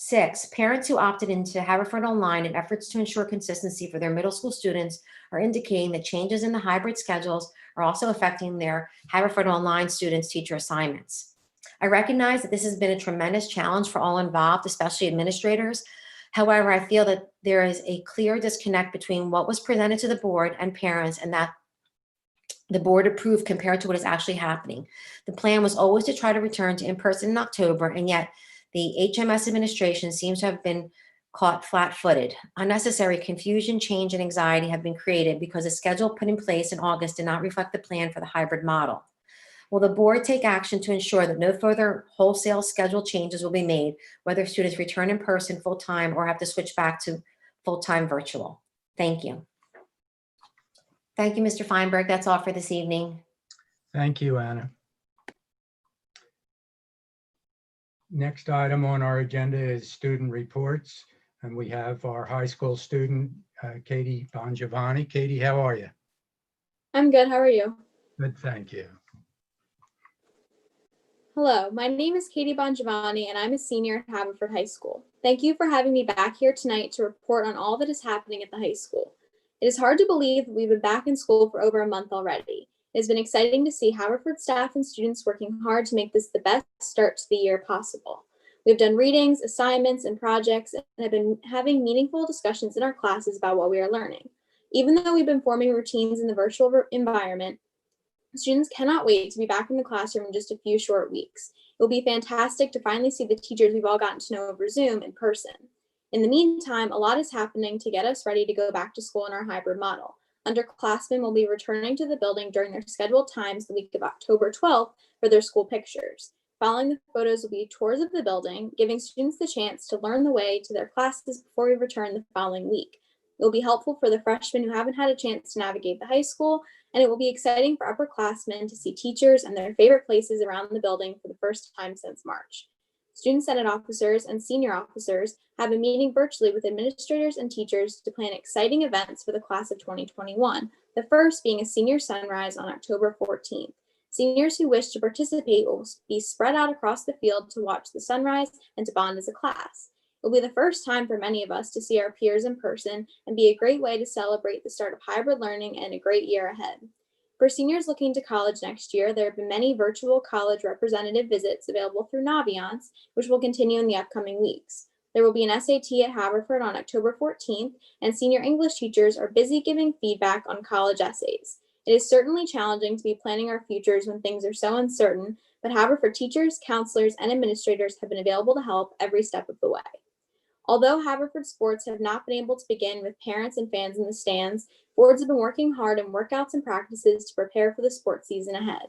Six, parents who opted into Haverford Online in efforts to ensure consistency for their middle school students are indicating that changes in the hybrid schedules are also affecting their Haverford Online students' teacher assignments. I recognize that this has been a tremendous challenge for all involved, especially administrators. However, I feel that there is a clear disconnect between what was presented to the board and parents and that the board approved compared to what is actually happening. The plan was always to try to return to in-person in October, and yet the HMS administration seems to have been caught flat-footed. Unnecessary confusion, change, and anxiety have been created because the schedule put in place in August did not reflect the plan for the hybrid model. Will the board take action to ensure that no further wholesale schedule changes will be made, whether students return in person full-time or have to switch back to full-time virtual? Thank you. Thank you, Mr. Feinberg. That's all for this evening. Thank you, Anna. Next item on our agenda is student reports, and we have our high school student, Katie Bongiovanni. Katie, how are you? I'm good. How are you? Good, thank you. Hello, my name is Katie Bongiovanni, and I'm a senior at Haverford High School. Thank you for having me back here tonight to report on all that is happening at the high school. It is hard to believe that we've been back in school for over a month already. It has been exciting to see Haverford staff and students working hard to make this the best start to the year possible. We've done readings, assignments, and projects, and have been having meaningful discussions in our classes about what we are learning. Even though we've been forming routines in the virtual environment, students cannot wait to be back in the classroom in just a few short weeks. It will be fantastic to finally see the teachers we've all gotten to know over Zoom in person. In the meantime, a lot is happening to get us ready to go back to school in our hybrid model. Underclassmen will be returning to the building during their scheduled times the week of October 12th for their school pictures. Following the photos will be tours of the building, giving students the chance to learn the way to their classes before we return the following week. It will be helpful for the freshmen who haven't had a chance to navigate the high school, and it will be exciting for upperclassmen to see teachers and their favorite places around the building for the first time since March. Student Senate officers and senior officers have been meeting virtually with administrators and teachers to plan exciting events for the class of 2021, the first being a senior sunrise on October 14th. Seniors who wish to participate will be spread out across the field to watch the sunrise and to bond as a class. It will be the first time for many of us to see our peers in person and be a great way to celebrate the start of hybrid learning and a great year ahead. For seniors looking to college next year, there have been many virtual college representative visits available through Naviance, which will continue in the upcoming weeks. There will be an SAT at Haverford on October 14th, and senior English teachers are busy giving feedback on college essays. It is certainly challenging to be planning our futures when things are so uncertain, but Haverford teachers, counselors, and administrators have been available to help every step of the way. Although Haverford sports have not been able to begin with parents and fans in the stands, boards have been working hard in workouts and practices to prepare for the sports season ahead.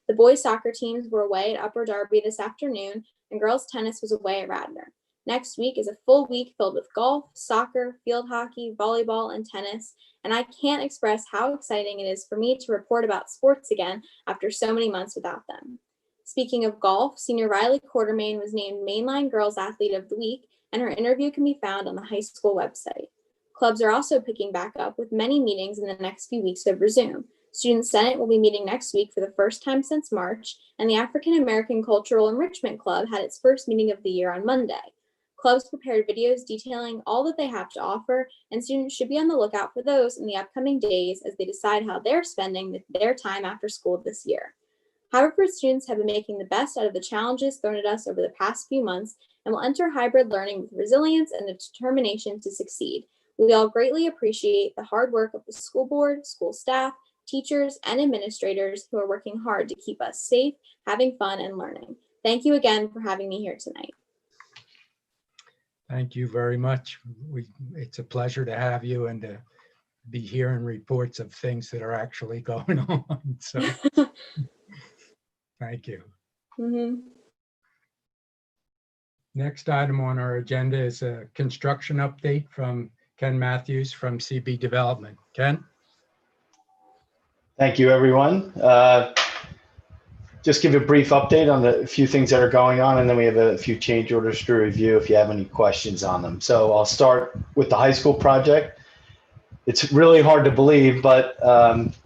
The boys' soccer teams were away at Upper Darby this afternoon, and girls' tennis was away at Radnor. Next week is a full week filled with golf, soccer, field hockey, volleyball, and tennis, and I can't express how exciting it is for me to report about sports again after so many months without them. Speaking of golf, senior Riley Quartermain was named Mainline Girls Athlete of the Week, and her interview can be found on the high school website. Clubs are also picking back up with many meetings in the next few weeks over Zoom. Student Senate will be meeting next week for the first time since March, and the African American Cultural Enrichment Club had its first meeting of the year on Monday. Clubs prepared videos detailing all that they have to offer, and students should be on the lookout for those in the upcoming days as they decide how they're spending their time after school this year. Haverford students have been making the best out of the challenges thrown at us over the past few months and will enter hybrid learning with resilience and a determination to succeed. We all greatly appreciate the hard work of the school board, school staff, teachers, and administrators who are working hard to keep us safe, having fun, and learning. Thank you again for having me here tonight. Thank you very much. It's a pleasure to have you and to be hearing reports of things that are actually going on. So thank you. Next item on our agenda is a construction update from Ken Matthews from CB Development. Ken? Thank you, everyone. Just give a brief update on the few things that are going on, and then we have a few change orders to review if you have any questions on them. So I'll start with the high school project. It's really hard to believe, but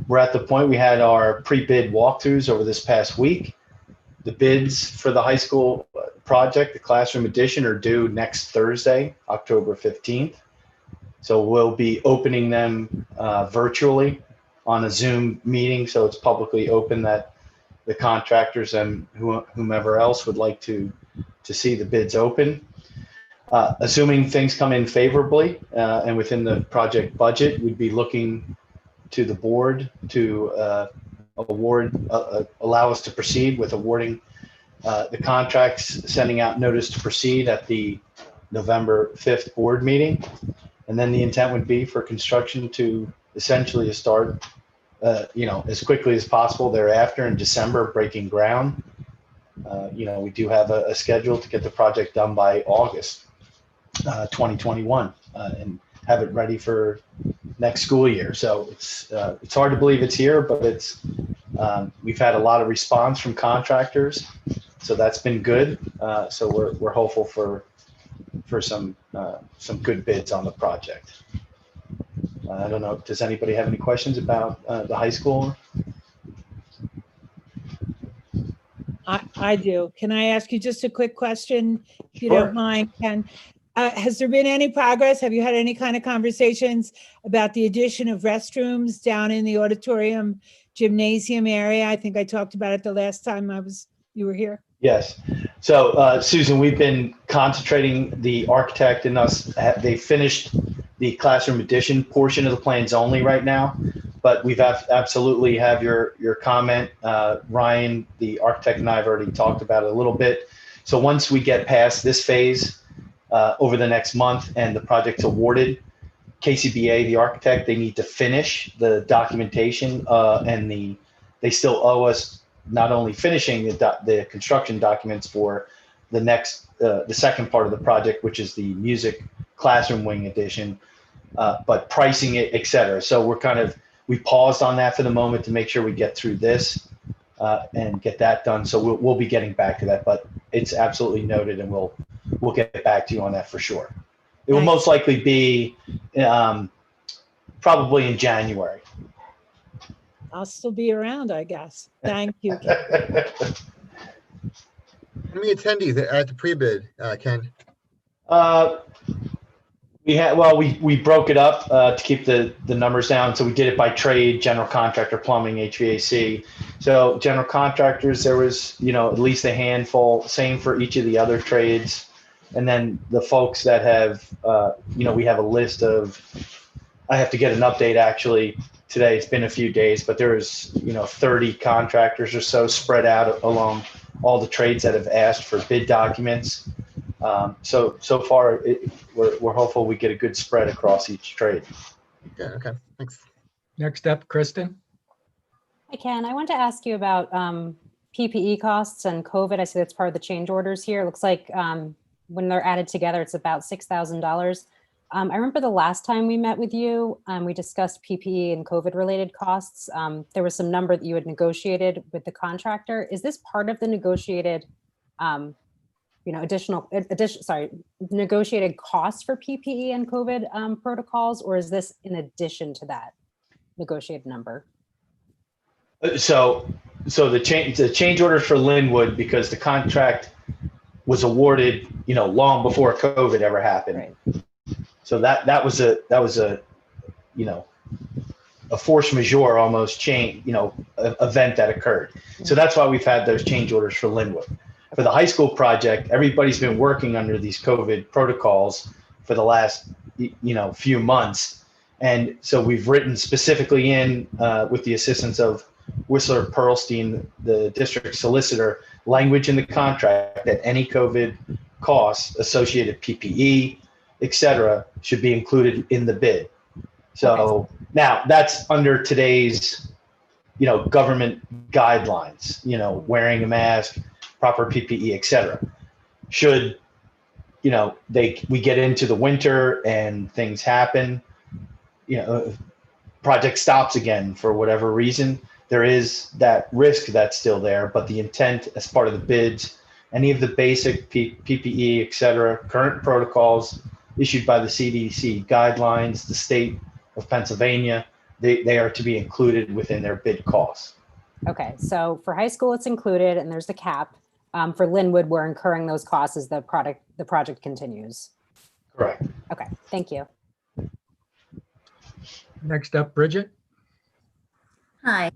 we're at the point we had our pre-bid walkthroughs over this past week. The bids for the high school project, the classroom addition, are due next Thursday, October 15th. So we'll be opening them virtually on a Zoom meeting, so it's publicly open that the contractors and whomever else would like to see the bids open. Assuming things come in favorably and within the project budget, we'd be looking to the board to allow us to proceed with awarding the contracts, sending out notice to proceed at the November 5th board meeting. And then the intent would be for construction to essentially start as quickly as possible thereafter in December, breaking ground. We do have a schedule to get the project done by August 2021 and have it ready for next school year. So it's hard to believe it's here, but we've had a lot of response from contractors, so that's been good. So we're hopeful for some good bids on the project. I don't know. Does anybody have any questions about the high school? I do. Can I ask you just a quick question, if you Sure. don't mind, Ken? Has there been any progress? Have you had any kind of conversations about the addition of restrooms down in the auditorium gymnasium area? I think I talked about it the last time you were here. Yes. So, Susan, we've been concentrating, the architect and us, they finished the classroom addition portion of the plans only right now, but we've absolutely have your comment. Ryan, the architect, and I have already talked about it a little bit. So once we get past this phase over the next month and the project's awarded, KCBA, the architect, they need to finish the documentation and they still owe us not only finishing the construction documents for the second part of the project, which is the music classroom wing addition, but pricing it, et cetera. So we paused on that for the moment to make sure we get through this and get that done. So we'll be getting back to that, but it's absolutely noted, and we'll get back to you on that for sure. It will most likely be probably in January. I'll still be around, I guess. Thank you. How many attendees at the pre-bid, Ken? We broke it up to keep the numbers down. So we did it by trade: general contractor, plumbing, HVAC. So general contractors, there was at least a handful. Same for each of the other trades. And then the folks that have we have a list of. I have to get an update actually today. It's been a few days, but there was 30 contractors or so spread out along all the trades that have asked for bid documents. So far, we're hopeful we get a good spread across each trade. Yeah, okay, thanks. Next up, Kristen. Hi, Ken. I want to ask you about PPE costs and COVID. I see that's part of the change orders here. It looks like when they're added together, it's about $6,000. I remember the last time we met with you, we discussed PPE and COVID-related costs. There was some number that you had negotiated with the contractor. Is this part of the negotiated negotiated costs for PPE and COVID protocols, or is this in addition to that negotiated number? So the change orders for Linwood, because the contract was awarded, long before COVID ever happened. So that was a a force majeure almost event that occurred. So that's why we've had those change orders for Linwood. For the high school project, everybody's been working under these COVID protocols for the last few months. And so we've written specifically in with the assistance of Whistler Pearlstein, the district solicitor, language in the contract that any COVID costs, associated PPE, et cetera, should be included in the bid. So now that's under today's, government guidelines, wearing a mask, proper PPE, et cetera. Should, we get into the winter and things happen, project stops again for whatever reason, there is that risk that's still there, but the intent as part of the bids, any of the basic PPE, et cetera, current protocols issued by the CDC guidelines, the state of Pennsylvania, they are to be included within their bid costs. Okay, so for high school, it's included and there's the cap. For Linwood, we're incurring those costs as the project continues. Correct. Okay, thank you. Next up, Bridget. Hi.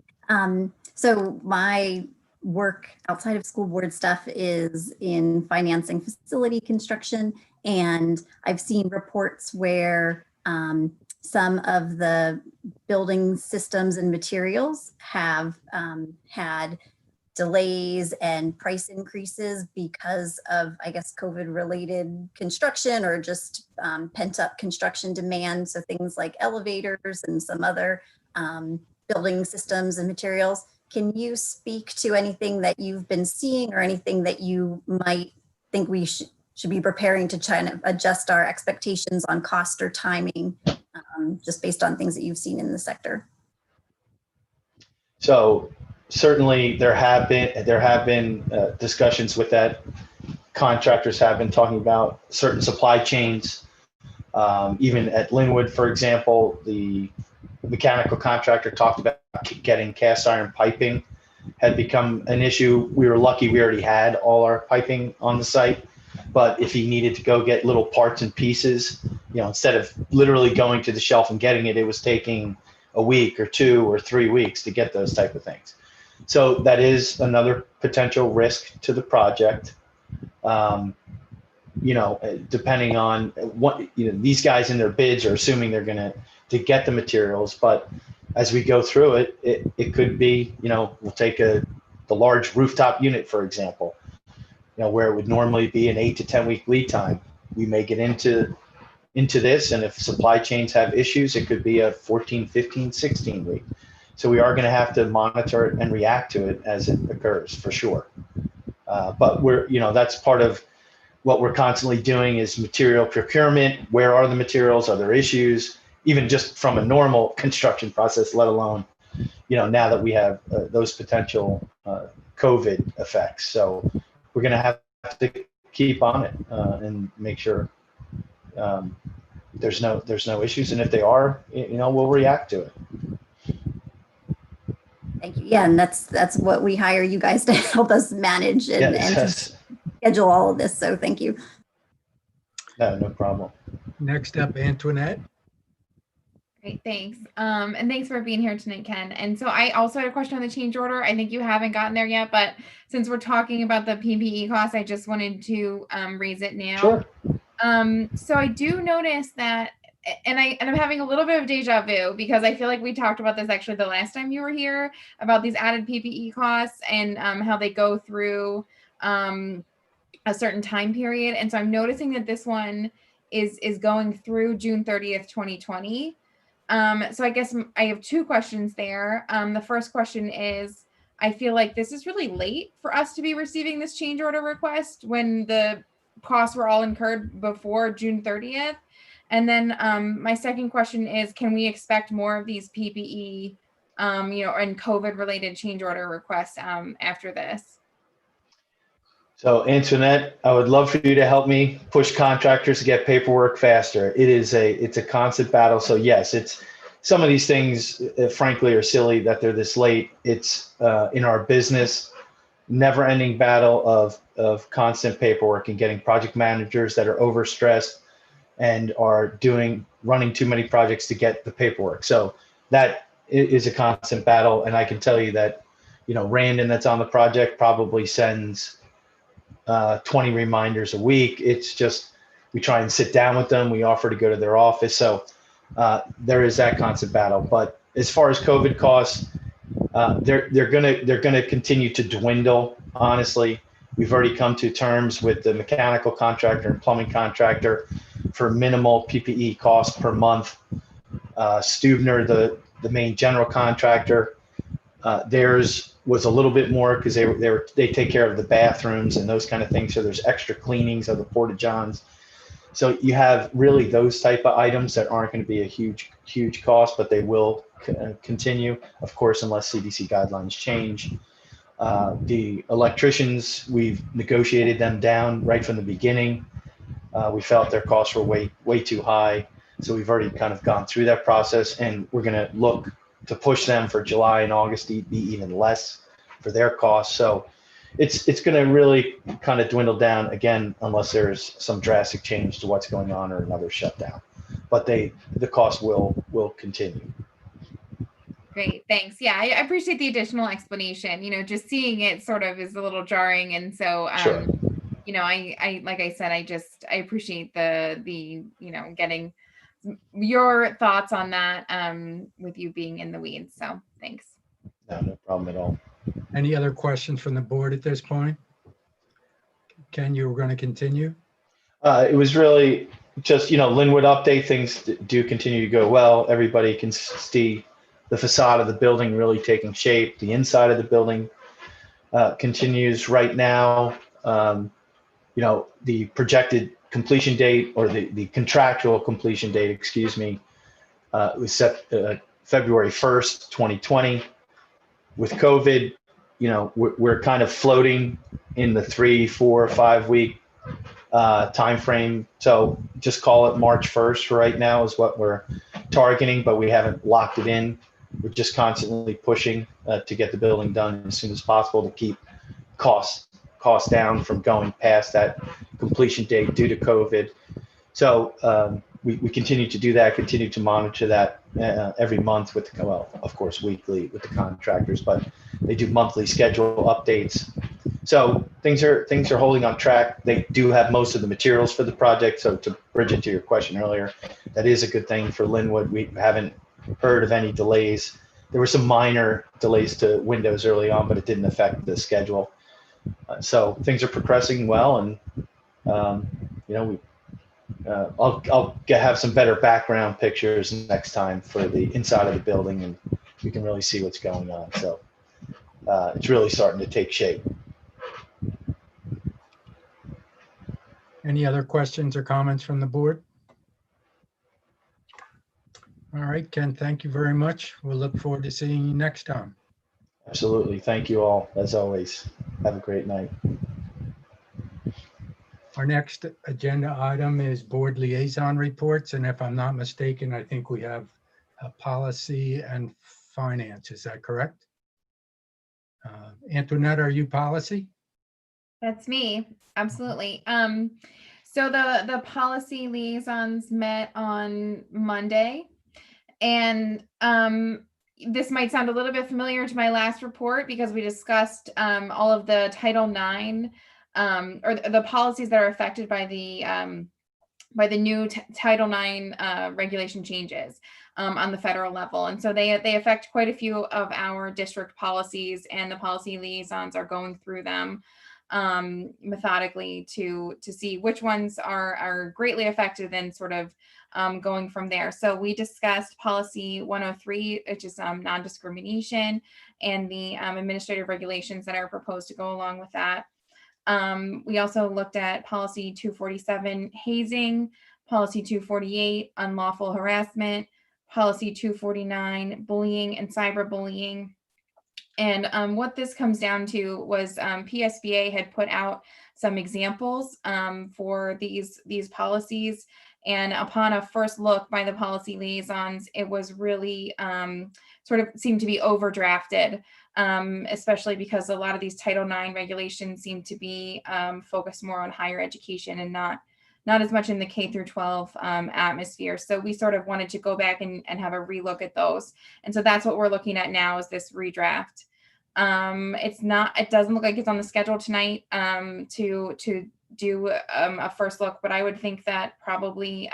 So my work outside of school board stuff is in financing facility construction, and I've seen reports where some of the building systems and materials have had delays and price increases because of, I guess, COVID related construction or just pent up construction demand. So things like elevators and some other building systems and materials. Can you speak to anything that you've been seeing or anything that you might think we should be preparing to try and adjust our expectations on cost or timing, just based on things that you've seen in the sector? So certainly there have been discussions with that. Contractors have been talking about certain supply chains. Even at Linwood, for example, the mechanical contractor talked about getting cast iron piping had become an issue. We were lucky we already had all our piping on the site, but if he needed to go get little parts and pieces, instead of literally going to the shelf and getting it, it was taking a week or 2 or 3 weeks to get those type of things. So that is another potential risk to the project. Depending on what, these guys in their bids are assuming they're going to get the materials, but as we go through it, it could be, we'll take the large rooftop unit, for example, where it would normally be an 8 to 10 week lead time. We may get into this, and if supply chains have issues, it could be a 14, 15, 16 week. So we are going to have to monitor it and react to it as it occurs, for sure. But that's part of what we're constantly doing is material procurement. Where are the materials? Are there issues? Even just from a normal construction process, let alone, now that we have those potential COVID effects. So we're going to have to keep on it and make sure there's no issues. And if they are, we'll react to it. Thank you. Yeah, and that's what we hire you guys to help us manage and to schedule all of this. So thank you. No problem. Next up, Antoinette. Great, thanks. And thanks for being here tonight, Ken. And so I also had a question on the change order. I think you haven't gotten there yet, but since we're talking about the PPE costs, I just wanted to raise it now. Sure. So I do notice that, and I'm having a little bit of deja vu because I feel like we talked about this actually the last time you were here about these added PPE costs and how they go through a certain time period. And so I'm noticing that this one is going through June 30th, 2020. So I guess I have 2 questions there. The first question is, I feel like this is really late for us to be receiving this change order request when the costs were all incurred before June 30th. And then my second question is, can we expect more of these PPE, and COVID related change order requests after this? So Antoinette, I would love for you to help me push contractors to get paperwork faster. It's a constant battle. So yes, it's some of these things, frankly, are silly that they're this late. It's in our business, never-ending battle of constant paperwork and getting project managers that are overstressed and are running too many projects to get the paperwork. So that is a constant battle. And I can tell you that, Randon that's on the project probably sends 20 reminders a week. It's just, we try and sit down with them. We offer to go to their office. So there is that constant battle. But as far as COVID costs, they're gonna continue to dwindle. Honestly, we've already come to terms with the mechanical contractor and plumbing contractor for minimal PPE costs per month. Stubner, the main general contractor, theirs was a little bit more because they take care of the bathrooms and those kind of things. So there's extra cleanings of the porta johns. So you have really those type of items that aren't going to be a huge cost, but they will continue, of course, unless CDC guidelines change. The electricians, we've negotiated them down right from the beginning. We felt their costs were way too high. So we've already kind of gone through that process, and we're going to look to push them for July and August to be even less for their costs. So it's going to really kind of dwindle down again, unless there's some drastic change to what's going on or another shutdown. But the cost will continue. Great, thanks. Yeah, I appreciate the additional explanation. Just seeing it sort of is a little jarring, and so Sure. I like I said, I appreciate the getting your thoughts on that with you being in the weeds. So thanks. No problem at all. Any other questions from the board at this point? Ken, you were going to continue? It was really just, Linwood update. Things do continue to go well. Everybody can see the facade of the building really taking shape. The inside of the building continues right now. The projected completion date, or the contractual completion date, excuse me, was set February 1st, 2020. With COVID, we're kind of floating in the 3, 4, 5 week time frame. So just call it March 1st for right now is what we're targeting, but we haven't locked it in. We're just constantly pushing to get the building done as soon as possible to keep costs down from going past that completion date due to COVID. So we continue to do that, continue to monitor that every month of course, weekly with the contractors, but they do monthly schedule updates. So things are holding on track. They do have most of the materials for the project. So to Bridget, to your question earlier, that is a good thing for Linwood. We haven't heard of any delays. There were some minor delays to windows early on, but it didn't affect the schedule. So things are progressing well, and I'll have some better background pictures next time for the inside of the building, and you can really see what's going on. So it's really starting to take shape. Any other questions or comments from the board? All right, Ken, thank you very much. We'll look forward to seeing you next time. Absolutely. Thank you all, as always. Have a great night. Our next agenda item is board liaison reports. And if I'm not mistaken, I think we have policy and finance. Is that correct? Antoinette, are you policy? That's me. Absolutely. So the policy liaisons met on Monday, and this might sound a little bit familiar to my last report because we discussed all of the Title IX or the policies that are affected by the new Title IX regulation changes on the federal level. And so they affect quite a few of our district policies, and the policy liaisons are going through them methodically to see which ones are greatly affected and sort of going from there. So we discussed policy 103, which is non-discrimination, and the administrative regulations that are proposed to go along with that. We also looked at policy 247, hazing, policy 248, unlawful harassment, policy 249, bullying and cyberbullying, And what this comes down to was PSBA had put out some examples for these policies. And upon a first look by the policy liaisons, it was really sort of seemed to be overdrafted, especially because a lot of these Title IX regulations seem to be focused more on higher education and not as much in the K through 12 atmosphere. So we sort of wanted to go back and have a relook at those. And so that's what we're looking at now, is this redraft. It doesn't look like it's on the schedule tonight to do a first look, but I would think that probably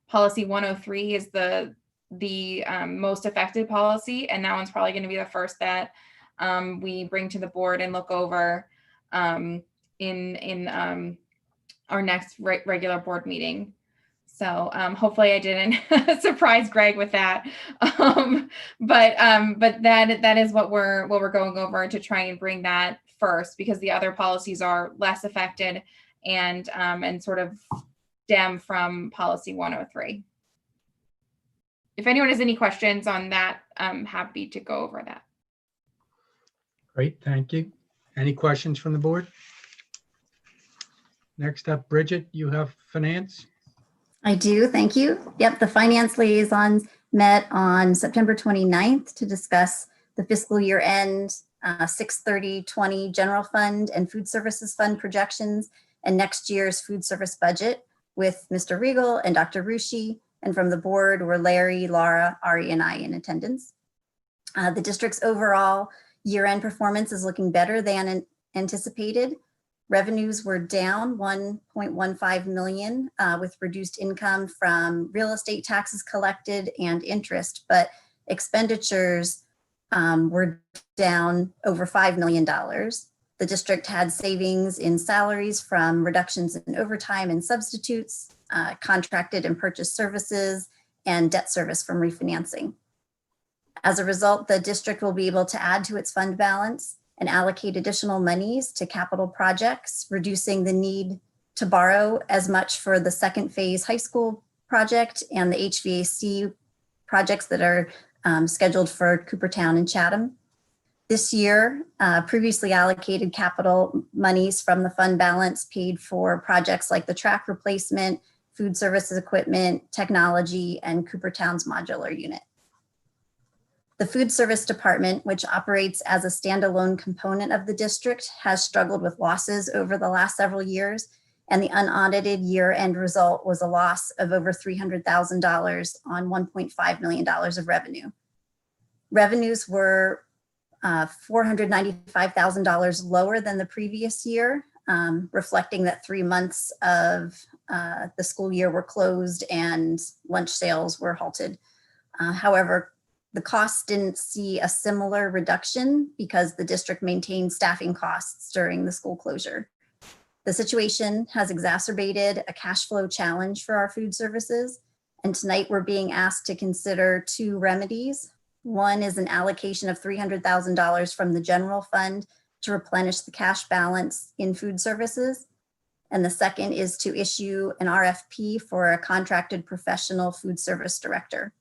policy 103 is the most affected policy, and that one's probably going to be the first that we bring to the board and look over in our next regular board meeting. So hopefully I didn't surprise Greg with that, but that is what we're going over, to try and bring that first, because the other policies are less affected and sort of stem from policy 103. If anyone has any questions on that, I'm happy to go over that. Great, thank you. Any questions from the board? Next up, Bridget, you have finance. I do, thank you. Yep, the finance liaisons met on September 29th to discuss the fiscal year end 6/30/20 general fund and food services fund projections and next year's food service budget with Mr. Regal and Dr. Rushi. And from the board were Larry, Laura, Ari, and I in attendance. The district's overall year-end performance is looking better than anticipated. Revenues were down 1.15 million with reduced income from real estate taxes collected and interest, but expenditures were down over $5 million. The district had savings in salaries from reductions in overtime and substitutes, contracted and purchased services, and debt service from refinancing. As a result, the district will be able to add to its fund balance and allocate additional monies to capital projects, reducing the need to borrow as much for the second phase high school project and the HVAC projects that are scheduled for Coopertown and Chatham. This year, previously allocated capital monies from the fund balance paid for projects like the track replacement, food services equipment, technology, and Coopertown's modular unit. The food service department, which operates as a standalone component of the district, has struggled with losses over the last several years, and the unaudited year-end result was a loss of over $300,000 on $1.5 million of revenue. Revenues were $495,000 lower than the previous year, reflecting that 3 months of the school year were closed and lunch sales were halted. However, the costs didn't see a similar reduction because the district maintained staffing costs during the school closure. The situation has exacerbated a cash flow challenge for our food services, and tonight we're being asked to consider 2 remedies. One is an allocation of $300,000 from the general fund to replenish the cash balance in food services. And the second is to issue an RFP for a contracted professional food service director.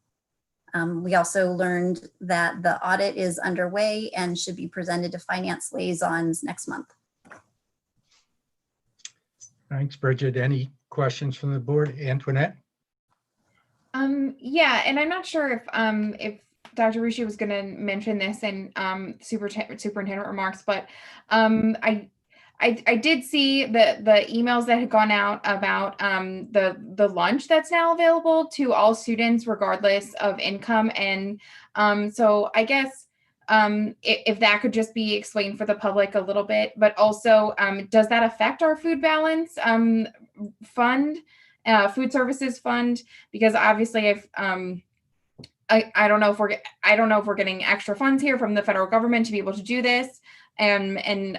We also learned that the audit is underway and should be presented to finance liaisons next month. Thanks, Bridget. Any questions from the board? Antoinette? Yeah, and I'm not sure if Dr. Rushi was going to mention this in superintendent remarks, but I did see the emails that had gone out about the lunch that's now available to all students regardless of income. And so I guess if that could just be explained for the public a little bit, but also does that affect our food balance fund, food services fund? Because obviously if I don't know if we're getting extra funds here from the federal government to be able to do this, and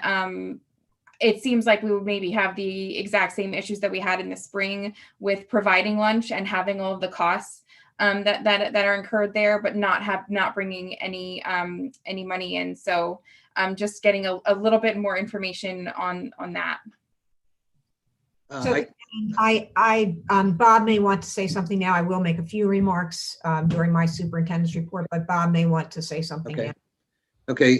it seems like we would maybe have the exact same issues that we had in the spring with providing lunch and having all of the costs that are incurred there, but not bringing any money in. So just getting a little bit more information on that. So Bob may want to say something now. I will make a few remarks during my superintendent's report, but Bob may want to say something Okay. now. Okay,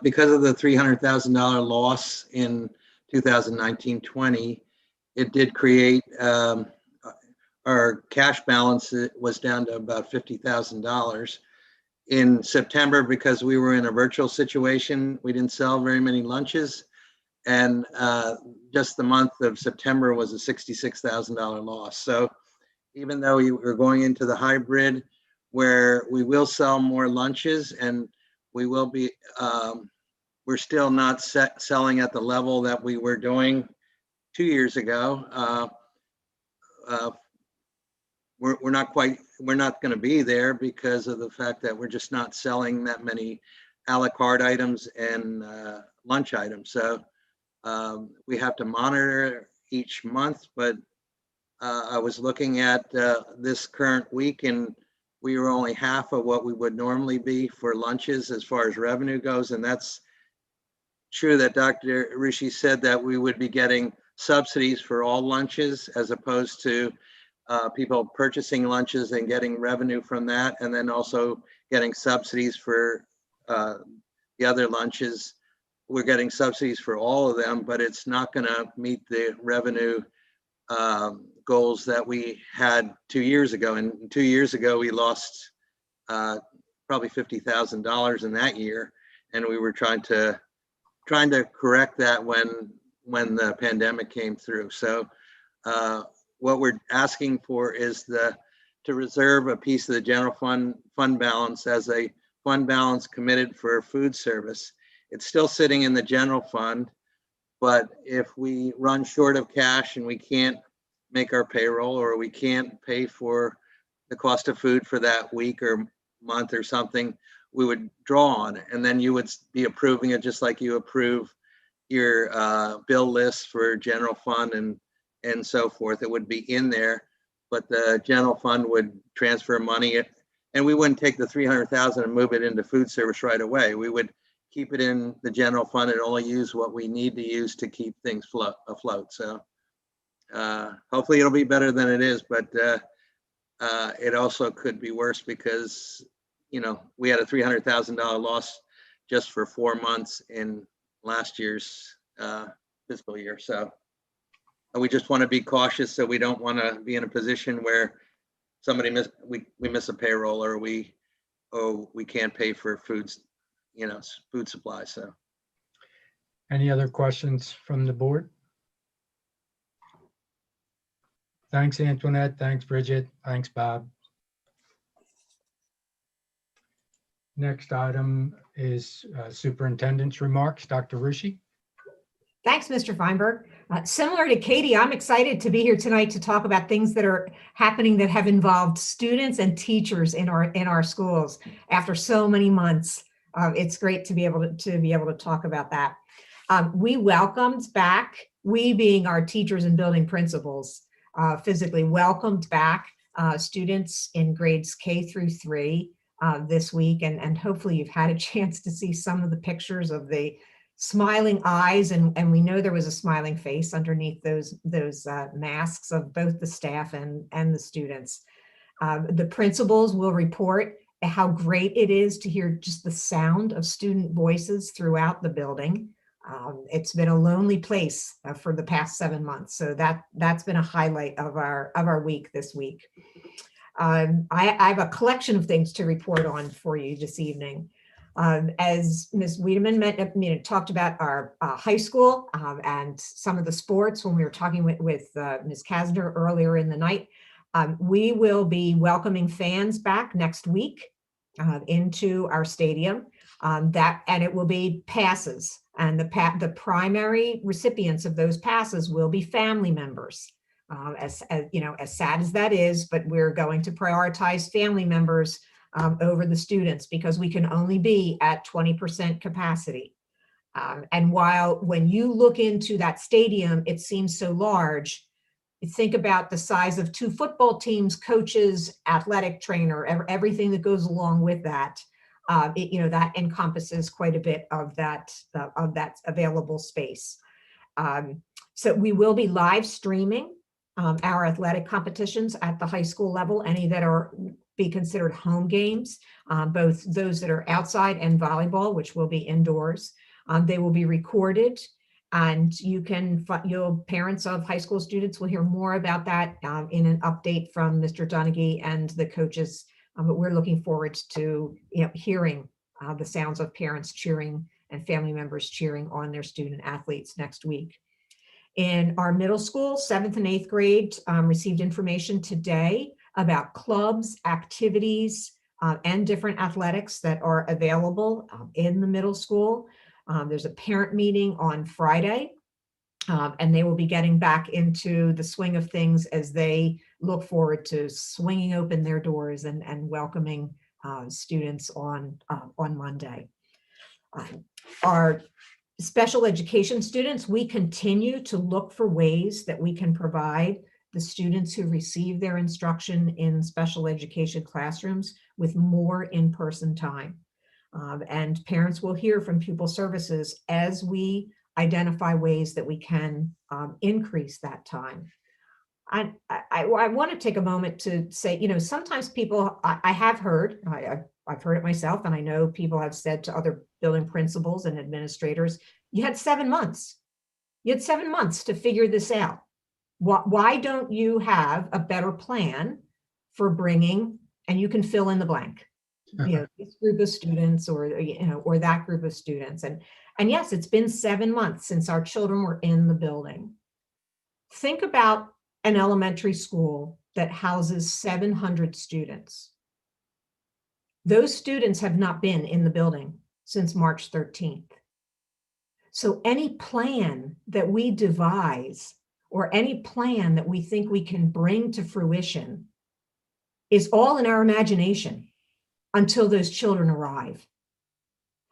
because of the $300,000 loss in 2019-20, it did create, our cash balance was down to about $50,000. In September, because we were in a virtual situation, we didn't sell very many lunches. And just the month of September was a $66,000 loss. So even though we're going into the hybrid where we will sell more lunches and we will be, we're still not selling at the level that we were doing 2 years ago. We're not going to be there because of the fact that we're just not selling that many a la carte items and lunch items. So we have to monitor each month, but I was looking at this current week and we were only half of what we would normally be for lunches as far as revenue goes. And that's true that Dr. Rishi said that we would be getting subsidies for all lunches as opposed to people purchasing lunches and getting revenue from that, and then also getting subsidies for the other lunches. We're getting subsidies for all of them, but it's not going to meet the revenue goals that we had 2 years ago. And 2 years ago, we lost probably $50,000 in that year, and we were trying to correct that when the pandemic came through. So what we're asking for is to reserve a piece of the general fund balance as a fund balance committed for food service. It's still sitting in the general fund, but if we run short of cash and we can't make our payroll or we can't pay for the cost of food for that week or month or something, we would draw on it. And then you would be approving it just like you approve your bill list for general fund and so forth. It would be in there, but the general fund would transfer money and we wouldn't take the $300,000 and move it into food service right away. We would keep it in the general fund and only use what we need to use to keep things afloat. So hopefully it'll be better than it is, but it also could be worse because, you know, we had a $300,000 loss just for 4 months in last year's fiscal year. So we just want to be cautious, so we don't want to be in a position where we miss a payroll or we can't pay for foods, you know, food supplies. So Any other questions from the board? Thanks, Antoinette. Thanks, Bridget. Thanks, Bob. Next item is Superintendent's remarks. Dr. Rishi. Thanks, Mr. Feinberg. Similar to Katie, I'm excited to be here tonight to talk about things that are happening that have involved students and teachers in our schools after so many months. It's great to be able to talk about that. We welcomed back, we being our teachers and building principals, physically welcomed back students in grades K through 3 this week, and hopefully you've had a chance to see some of the pictures of the smiling eyes, and we know there was a smiling face underneath those masks of both the staff and the students. The principals will report how great it is to hear just the sound of student voices throughout the building. It's been a lonely place for the past 7 months, so that's been a highlight of our week this week. I have a collection of things to report on for you this evening. As Ms. Wiedemann talked about our high school and some of the sports when we were talking with Ms. Casner earlier in the night, we will be welcoming fans back next week into our stadium. And it will be passes, and the primary recipients of those passes will be family members. As you know, as sad as that is, but we're going to prioritize family members over the students because we can only be at 20% capacity. And when you look into that stadium, it seems so large. You think about the size of 2 football teams, coaches, athletic trainer, everything that goes along with that. That encompasses quite a bit of that available space. So we will be live streaming our athletic competitions at the high school level, any that are be considered home games, both those that are outside and volleyball, which will be indoors. They will be recorded, and your parents of high school students will hear more about that in an update from Mr. Donaghy and the coaches. But we're looking forward to hearing the sounds of parents cheering and family members cheering on their student athletes next week. In our middle school, 7th and 8th grade received information today about clubs, activities, and different athletics that are available in the middle school. There's a parent meeting on Friday, and they will be getting back into the swing of things as they look forward to swinging open their doors and welcoming students on Monday. Our special education students, we continue to look for ways that we can provide the students who receive their instruction in special education classrooms with more in-person time. And parents will hear from pupil services as we identify ways that we can increase that time. I want to take a moment to say, sometimes people, I have heard, I've heard it myself, and I know people have said to other building principals and administrators, you had 7 months. You had 7 months to figure this out. Why don't you have a better plan for bringing, and you can fill in the blank, this group of students or that group of students. And yes, it's been 7 months since our children were in the building. Think about an elementary school that houses 700 students. Those students have not been in the building since March 13th. So any plan that we devise or any plan that we think we can bring to fruition is all in our imagination until those children arrive.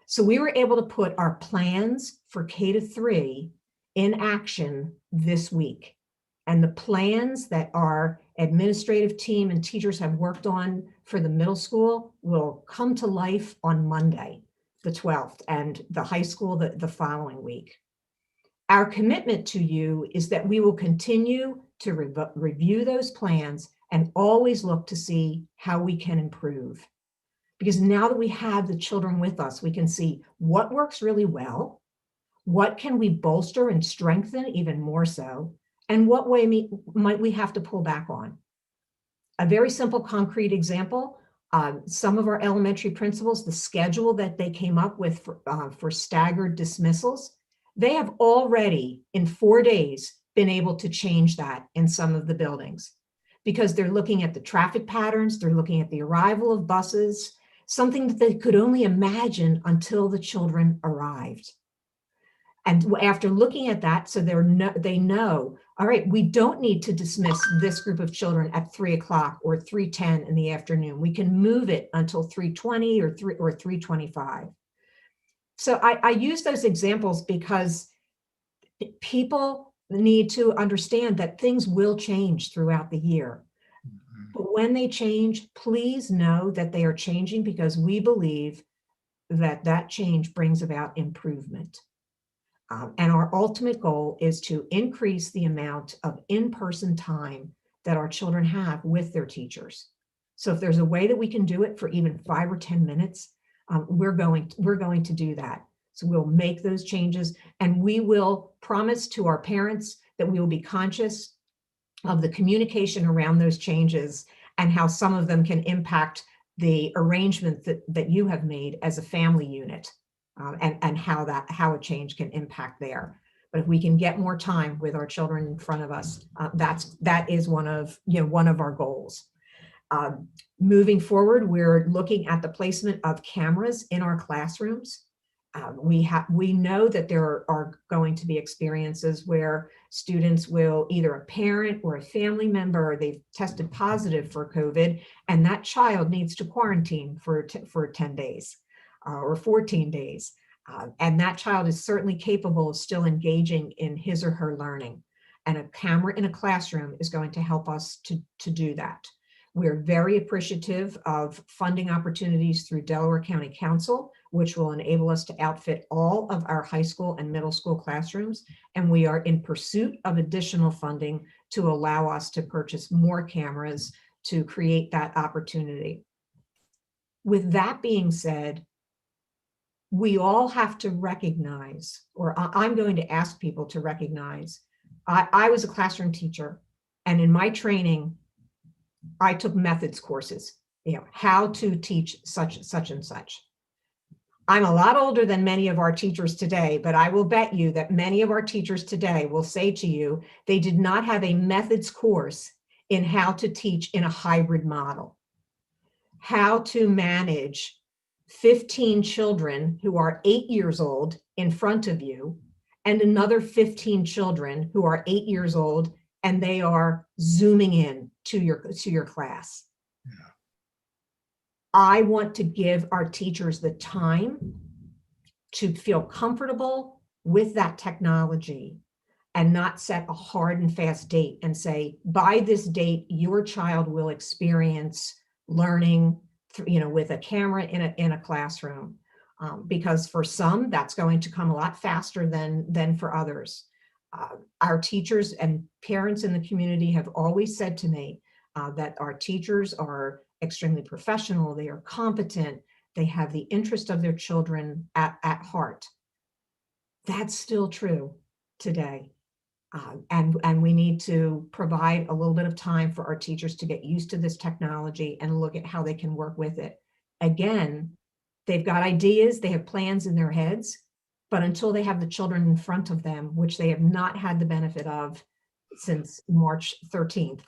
So we were able to put our plans for K-3 in action this week. And the plans that our administrative team and teachers have worked on for the middle school will come to life on Monday, the 12th, and the high school the following week. Our commitment to you is that we will continue to review those plans and always look to see how we can improve. Because now that we have the children with us, we can see what works really well, what can we bolster and strengthen even more so, and what way might we have to pull back on. A very simple, concrete example, some of our elementary principals, the schedule that they came up with for staggered dismissals, they have already in 4 days been able to change that in some of the buildings because they're looking at the traffic patterns, they're looking at the arrival of buses, something that they could only imagine until the children arrived. And after looking at that, so they know, all right, we don't need to dismiss this group of children at 3 o'clock or 3:10 in the afternoon. We can move it until 3:20 or 3:25. So I use those examples because people need to understand that things will change throughout the year. But when they change, please know that they are changing because we believe that that change brings about improvement. And our ultimate goal is to increase the amount of in-person time that our children have with their teachers. So if there's a way that we can do it for even 5 or 10 minutes, we're going to do that. So we'll make those changes, and we will promise to our parents that we will be conscious of the communication around those changes and how some of them can impact the arrangement that you have made as a family unit. And how a change can impact there. But if we can get more time with our children in front of us, that is one of our goals. Moving forward, we're looking at the placement of cameras in our classrooms. We know that there are going to be experiences where students will either a parent or a family member, they've tested positive for COVID, and that child needs to quarantine for 10 days. Or 14 days. And that child is certainly capable of still engaging in his or her learning. And a camera in a classroom is going to help us to do that. We're very appreciative of funding opportunities through Delaware County Council, which will enable us to outfit all of our high school and middle school classrooms. And we are in pursuit of additional funding to allow us to purchase more cameras to create that opportunity. With that being said, we all have to recognize, or I'm going to ask people to recognize, I was a classroom teacher, and in my training, I took methods courses, how to teach such and such. I'm a lot older than many of our teachers today, but I will bet you that many of our teachers today will say to you, they did not have a methods course in how to teach in a hybrid model, how to manage 15 children who are 8 years old in front of you, and another 15 children who are 8 years old, and they are zooming in to your class. Yeah. I want to give our teachers the time to feel comfortable with that technology and not set a hard and fast date and say, by this date, your child will experience learning, with a camera in a classroom, because for some that's going to come a lot faster than for others. Our teachers and parents in the community have always said to me that our teachers are extremely professional, they are competent, they have the interest of their children at heart. That's still true today. And we need to provide a little bit of time for our teachers to get used to this technology and look at how they can work with it. Again, they've got ideas, they have plans in their heads, but until they have the children in front of them, which they have not had the benefit of since March 13th,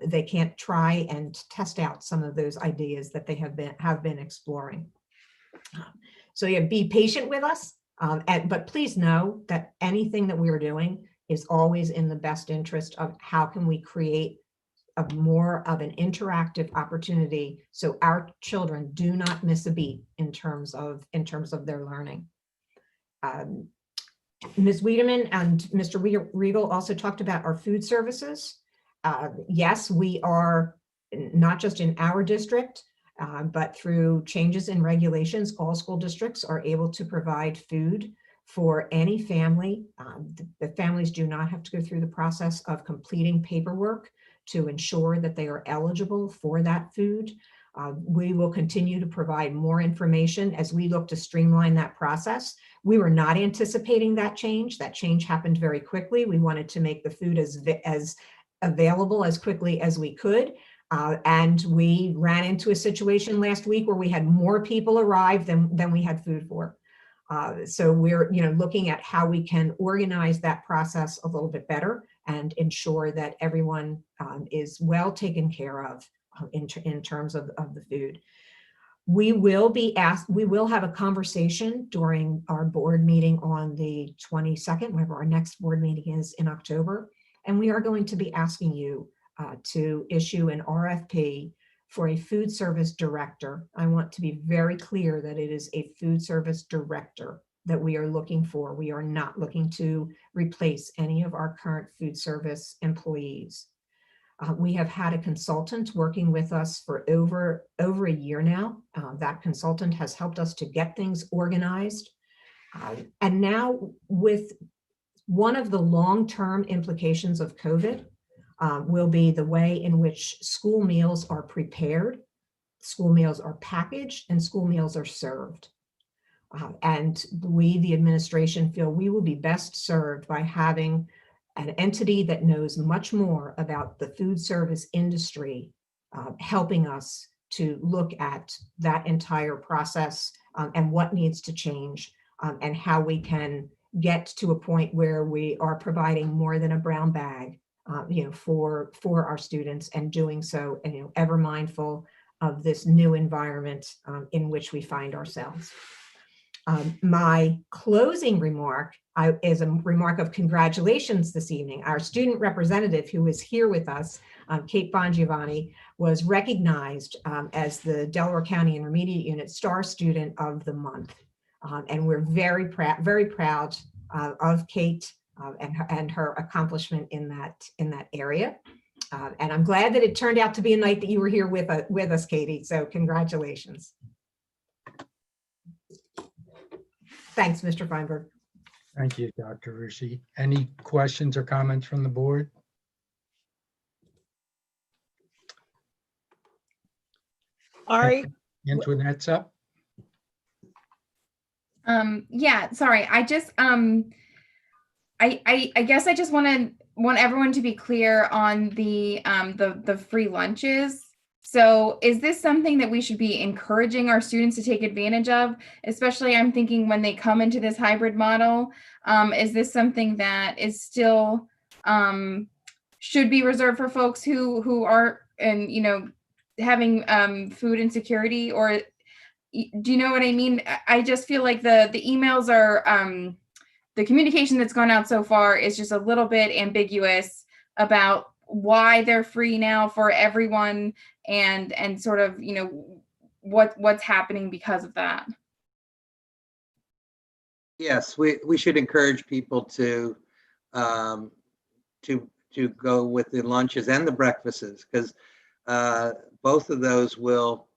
they can't try and test out some of those ideas that they have been exploring. So yeah, be patient with us, but please know that anything that we are doing is always in the best interest of how can we create a more of an interactive opportunity so our children do not miss a beat in terms of their learning. Ms. Wiedemann and Mr. Riegel also talked about our food services. Yes, we are not just in our district, but through changes in regulations, all school districts are able to provide food for any family. The families do not have to go through the process of completing paperwork to ensure that they are eligible for that food. We will continue to provide more information as we look to streamline that process. We were not anticipating that change. That change happened very quickly. We wanted to make the food as available as quickly as we could. And we ran into a situation last week where we had more people arrive than we had food for. So we're looking at how we can organize that process a little bit better and ensure that everyone is well taken care of in terms of the food. We will have a conversation during our board meeting on the 22nd, whenever our next board meeting is in October. And we are going to be asking you to issue an RFP for a food service director. I want to be very clear that it is a food service director that we are looking for. We are not looking to replace any of our current food service employees. We have had a consultant working with us for over a year now. That consultant has helped us to get things organized. And now with one of the long-term implications of COVID, will be the way in which school meals are prepared, school meals are packaged, and school meals are served. And we, the administration, feel we will be best served by having an entity that knows much more about the food service industry, helping us to look at that entire process and what needs to change and how we can get to a point where we are providing more than a brown bag for our students, and doing so, and ever mindful of this new environment in which we find ourselves. My closing remark is a remark of congratulations this evening. Our student representative who is here with us, Kate Bongiovanni, was recognized as the Delaware County Intermediate Unit Star Student of the Month. And we're very proud of Kate and her accomplishment in that area. And I'm glad that it turned out to be a night that you were here with us, Katie. So congratulations. Thanks, Mr. Feinberg. Thank you, Dr. Rushi. Any questions or comments from the board? Ari, Antoinette's up. Yeah, sorry. I just I guess I just want everyone to be clear on the free lunches. So is this something that we should be encouraging our students to take advantage of? Especially I'm thinking when they come into this hybrid model, is this something that is still should be reserved for folks who are and having food insecurity, or do you know what I mean? I just feel like the emails are the communication that's gone out so far is just a little bit ambiguous about why they're free now for everyone, and sort of what's happening because of that. Yes, we should encourage people to go with the lunches and the breakfasts, because both of those will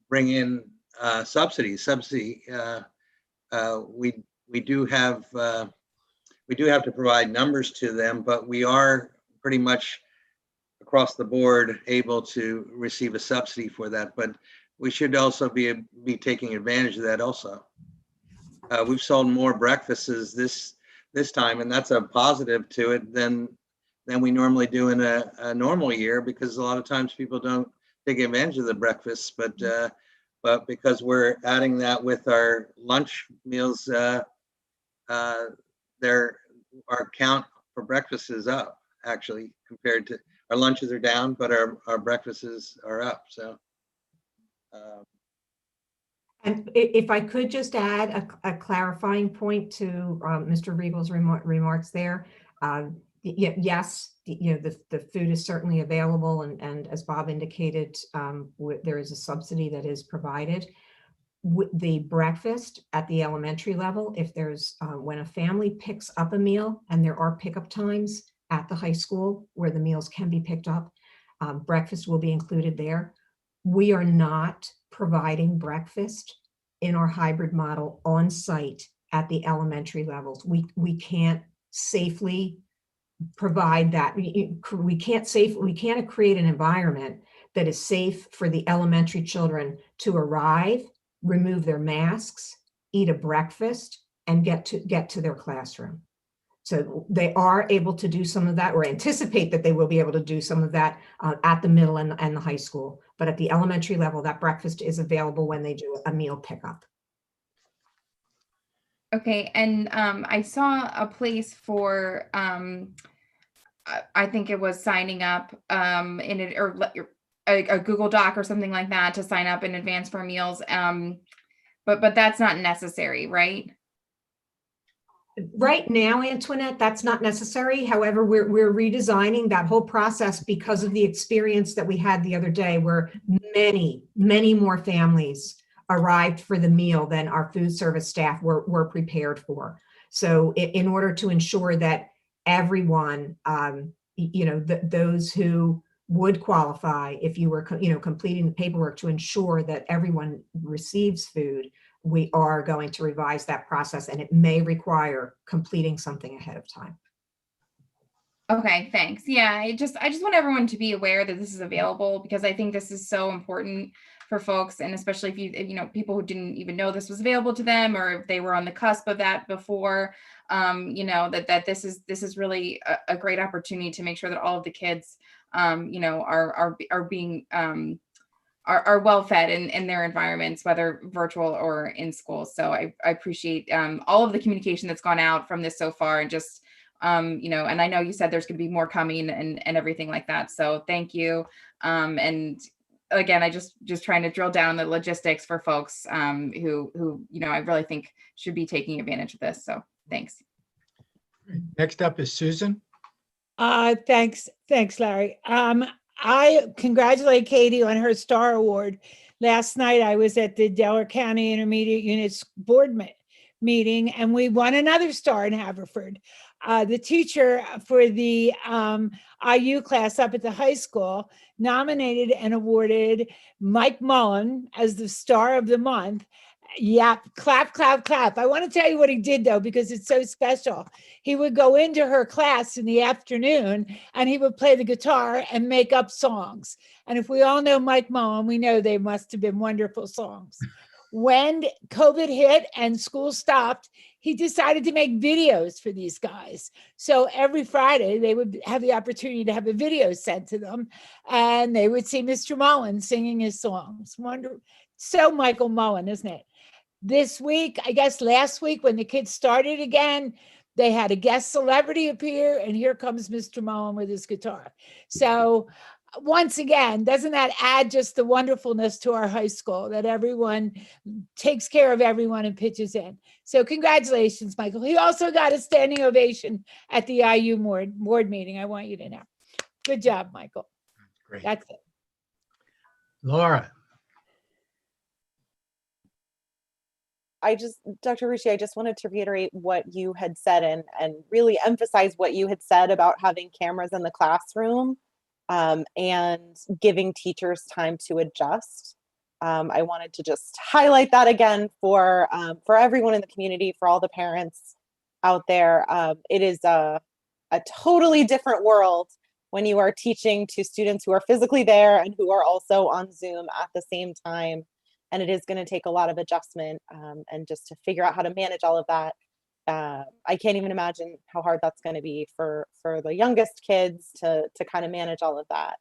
bring in subsidies. We do have to provide numbers to them, but we are pretty much across the board able to receive a subsidy for that. But we should also be taking advantage of that also. We've sold more breakfasts this time, and that's a positive to it than we normally do in a normal year, because a lot of times people don't take advantage of the breakfasts, but because we're adding that with our lunch meals, our count for breakfast is up, actually, compared to our lunches are down, but our breakfasts are up. So And if I could just add a clarifying point to Mr. Riegel's remarks there. Yes, the food is certainly available, and as Bob indicated, there is a subsidy that is provided. The breakfast at the elementary level, if there's when a family picks up a meal, and there are pickup times at the high school where the meals can be picked up, breakfast will be included there. We are not providing breakfast in our hybrid model on site at the elementary levels. We can't safely provide that. We can't create an environment that is safe for the elementary children to arrive, remove their masks, eat a breakfast, and get to their classroom. So they are able to do some of that, or anticipate that they will be able to do some of that at the middle and the high school. But at the elementary level, that breakfast is available when they do a meal pickup. Okay, and I saw a place for I think it was signing up in it, or a Google Doc or something like that to sign up in advance for meals. But that's not necessary, right? Right now, Antoinette, that's not necessary. However, we're redesigning that whole process because of the experience that we had the other day, where many more families arrived for the meal than our food service staff were prepared for. So in order to ensure that everyone, those who would qualify, if you were completing the paperwork, to ensure that everyone receives food, we are going to revise that process, and it may require completing something ahead of time. Okay, thanks. Yeah, I just want everyone to be aware that this is available, because I think this is so important for folks, and especially if people who didn't even know this was available to them, or if they were on the cusp of that before, that this is really a great opportunity to make sure that all of the kids, are being are well fed in their environments, whether virtual or in school. So I appreciate all of the communication that's gone out from this so far, and just and I know you said there's going to be more coming and everything like that. So thank you. And again, I just trying to drill down the logistics for folks who I really think should be taking advantage of this. So thanks. Next up is Susan. Thanks, Larry. I congratulate Katie on her STAR Award. Last night, I was at the Delaware County Intermediate Units Board meeting, and we won another star in Haverford. The teacher for the IU class up at the high school nominated and awarded Mike Mullen as the star of the month. Yeah, clap, clap, clap. I want to tell you what he did though, because it's so special. He would go into her class in the afternoon and he would play the guitar and make up songs. And if we all know Mike Mullen, we know they must have been wonderful songs. When COVID hit and school stopped, he decided to make videos for these guys. So every Friday they would have the opportunity to have a video sent to them and they would see Mr. Mullen singing his songs. Wonderful. So Michael Mullen, isn't it? This week, I guess last week when the kids started again, they had a guest celebrity appear and here comes Mr. Mullen with his guitar. So once again, doesn't that add just the wonderfulness to our high school that everyone takes care of everyone and pitches in? So congratulations, Michael. He also got a standing ovation at the IU board meeting. I want you to know. Good job, Michael. Great. That's it. Laura. Dr. Rushi, I just wanted to reiterate what you had said and really emphasize what you had said about having cameras in the classroom and giving teachers time to adjust. I wanted to just highlight that again for everyone in the community, for all the parents out there. It is a totally different world when you are teaching to students who are physically there and who are also on Zoom at the same time. And it is going to take a lot of adjustment and just to figure out how to manage all of that. I can't even imagine how hard that's going to be for the youngest kids to kind of manage all of that.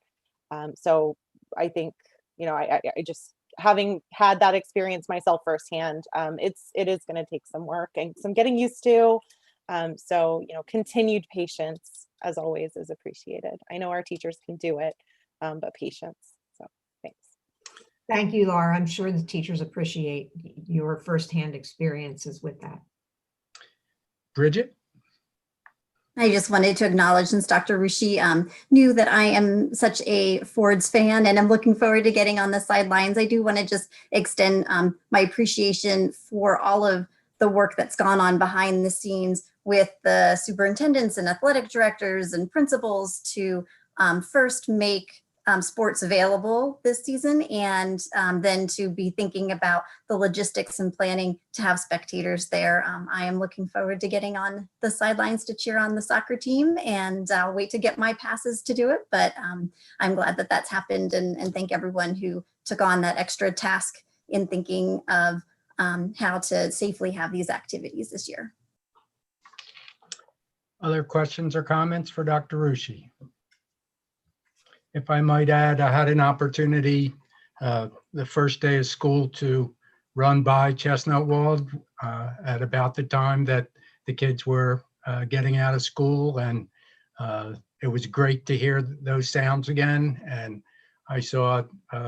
So I think, I just, having had that experience myself firsthand, it is going to take some work and some getting used to. So, continued patience as always is appreciated. I know our teachers can do it, but patience. So thanks. Thank you, Laura. I'm sure the teachers appreciate your firsthand experiences with that. Bridget? I just wanted to acknowledge, since Dr. Rushi knew that I am such a Fords fan and I'm looking forward to getting on the sidelines, I do want to just extend my appreciation for all of the work that's gone on behind the scenes with the superintendents and athletic directors and principals to first make sports available this season, and then to be thinking about the logistics and planning to have spectators there. I am looking forward to getting on the sidelines to cheer on the soccer team, and I'll wait to get my passes to do it. But I'm glad that that's happened, and thank everyone who took on that extra task in thinking of how to safely have these activities this year. Other questions or comments for Dr. Rushi? If I might add, I had an opportunity the first day of school to run by Chestnut Wald at about the time that the kids were getting out of school, and it was great to hear those sounds again. And I saw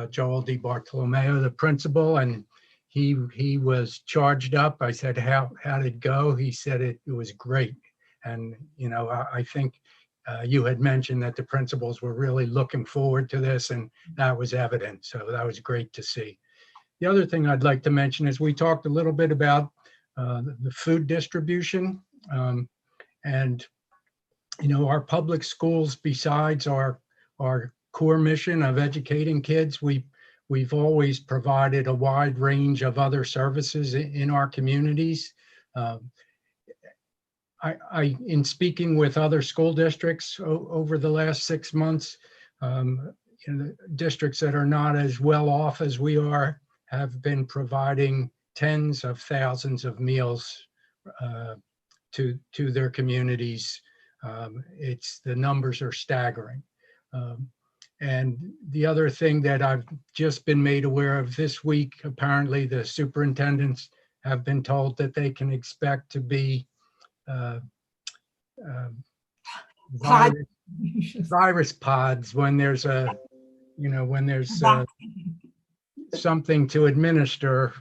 Joel DiBartolomeo, the principal, and he was charged up. I said, how did it go? He said it was great. And I think you had mentioned that the principals were really looking forward to this, and that was evident. So that was great to see. The other thing I'd like to mention is we talked a little bit about the food distribution. And our public schools, besides our core mission of educating kids, we've always provided a wide range of other services in our communities. In speaking with other school districts over the last 6 months, districts that are not as well off as we are have been providing tens of thousands of meals to their communities. The numbers are staggering. And the other thing that I've just been made aware of this week, apparently the superintendents have been told that they can expect to be virus pods when there's something to administer.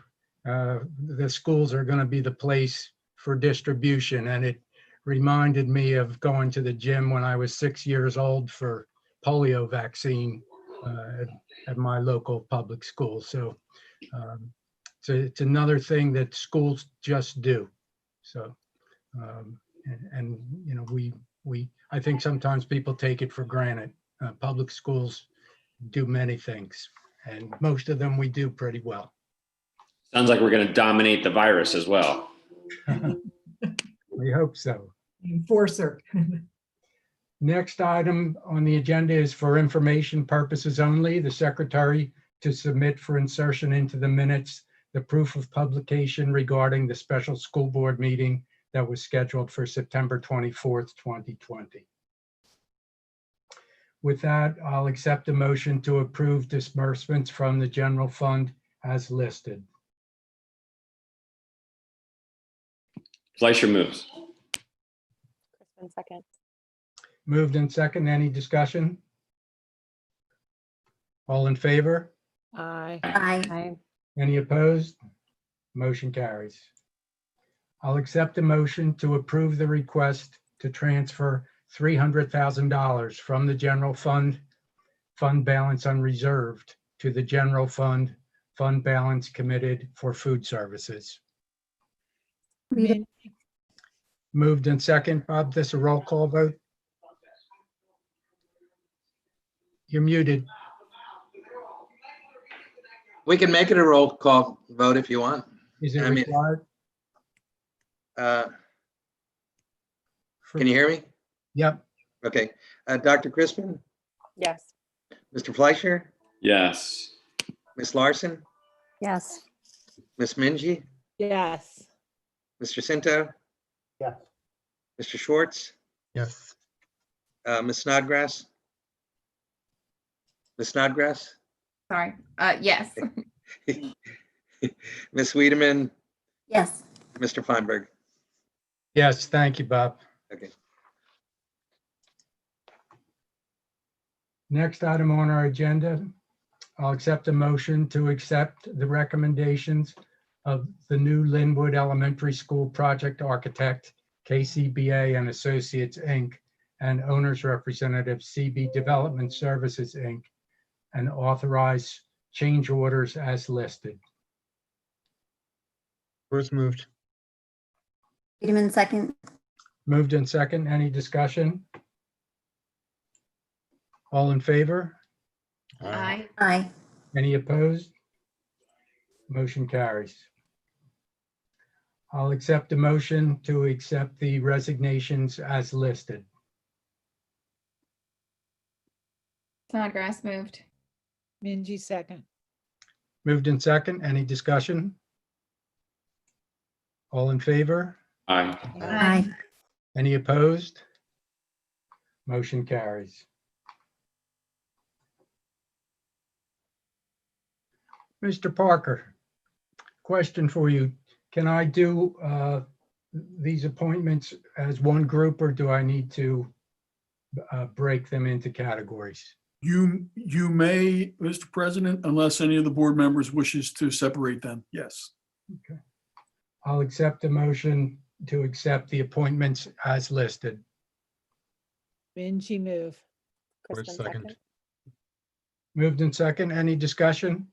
The schools are going to be the place for distribution. And it reminded me of going to the gym when I was 6 years old for polio vaccine at my local public school. So it's another thing that schools just do. So I think sometimes people take it for granted. Public schools do many things, and most of them we do pretty well. Sounds like we're going to dominate the virus as well. We hope so. Enforcer. Next item on the agenda is for information purposes only, the secretary to submit for insertion into the minutes the proof of publication regarding the special school board meeting that was scheduled for September 24th, 2020. With that, I'll accept a motion to approve disbursements from the general fund as listed. Fleischer moves. Crispin second. Moved and second, any discussion? All in favor? Aye. Aye. Any opposed? Motion carries. I'll accept a motion to approve the request to transfer $300,000 from the general fund balance unreserved to the general fund balance committed for food services. Read it. Moved and second. Bob, this a roll call vote? You're muted. We can make it a roll call vote if you want. Is it I mean, required? Can you hear me? Yep. Okay. Dr. Crispin, Yes. Mr. Fleischer, Yes. Ms. Larson, Yes. Ms. Minji, Yes. Mr. Cinto, Yes. Mr. Schwartz, Yes. Ms. Snodgrass. Ms. Snodgrass, Sorry. Yes. Ms. Wiedemann, Yes. Mr. Feinberg. Yes, thank you, Bob. Okay. Next item on our agenda, I'll accept a motion to accept the recommendations of the new Linwood Elementary School project architect, KCBA and Associates, Inc., and owner's representative, CB Development Services, Inc., and authorize change orders as listed. Bruce moved. Wiedemann second. Moved in second. Any discussion? All in favor? Aye. Aye. Any opposed? Motion carries. I'll accept a motion to accept the resignations as listed. Snodgrass moved. Minji second. Moved in second. Any discussion? All in favor? Aye. Aye. Any opposed? Motion carries. Mr. Parker, question for you. Can I do these appointments as one group, or do I need to break them into categories? You may, Mr. President, unless any of the board members wishes to separate them. Yes. Okay. I'll accept a motion to accept the appointments as listed. Minji move. Bruce second. Moved in second. Any discussion?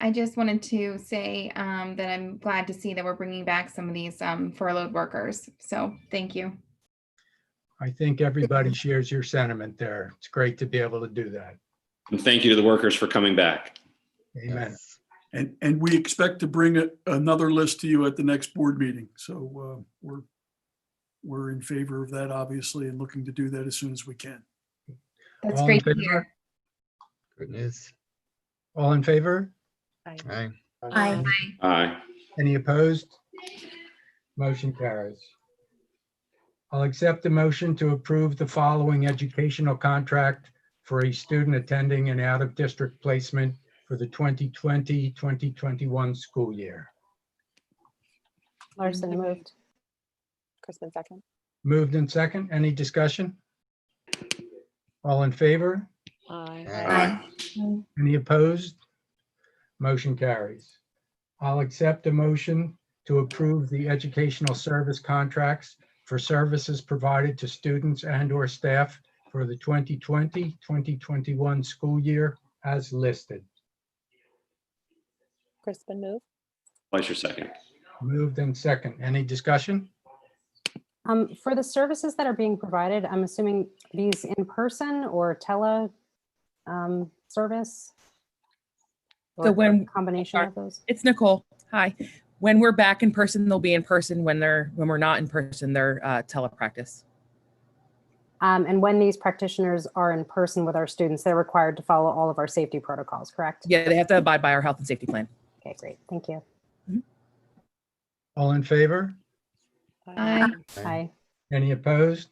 I just wanted to say that I'm glad to see that we're bringing back some of these furloughed workers. So thank you. I think everybody shares your sentiment there. It's great to be able to do that. And thank you to the workers for coming back. Amen. And we expect to bring another list to you at the next board meeting. So we're in favor of that, obviously, and looking to do that as soon as we can. That's All in great to favor? hear. Good news. All in favor? Aye. Aye. Aye. Any opposed? Motion carries. I'll accept the motion to approve the following educational contract for a student attending an out-of-district placement for the 2020-2021 school year. Larson moved. Crispin second. Moved in second. Any discussion? All in favor? Aye. Aye. Any opposed? Motion carries. I'll accept a motion to approve the educational service contracts for services provided to students and/or staff for the 2020-2021 school year as listed. Crispin move. Fleischer second. Moved and second. Any discussion? For the services that are being provided, I'm assuming these in person or tele service? Or So a when combination of those? it's Nicole, hi. When we're back in person, they'll be in person. When we're not in person, they're telepractice. And when these practitioners are in person with our students, they're required to follow all of our safety protocols, correct? Yeah, they have to abide by our health and safety plan. Okay, great. Thank you. All in favor? Aye. Aye. Any opposed?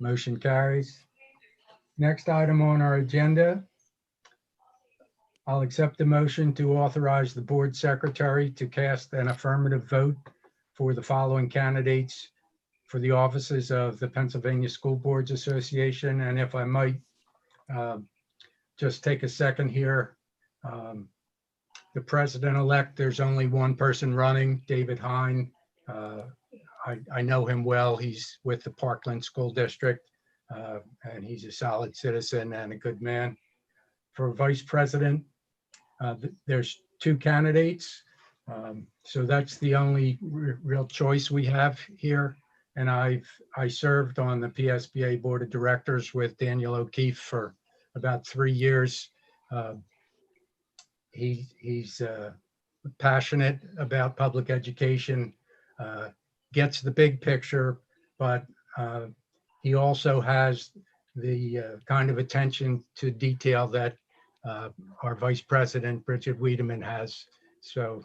Motion carries. Next item on our agenda. I'll accept the motion to authorize the board secretary to cast an affirmative vote for the following candidates for the offices of the Pennsylvania School Boards Association. And if I might just take a second here. The president-elect, there's only one person running, David Hine. I know him well. He's with the Parkland School District, and he's a solid citizen and a good man. For vice president, there's two candidates. So that's the only real choice we have here. And I served on the PSBA Board of Directors with Daniel O'Keefe for about 3 years. He's passionate about public education, gets the big picture, but he also has the kind of attention to detail that our Vice President, Bridget Wiedemann, has. So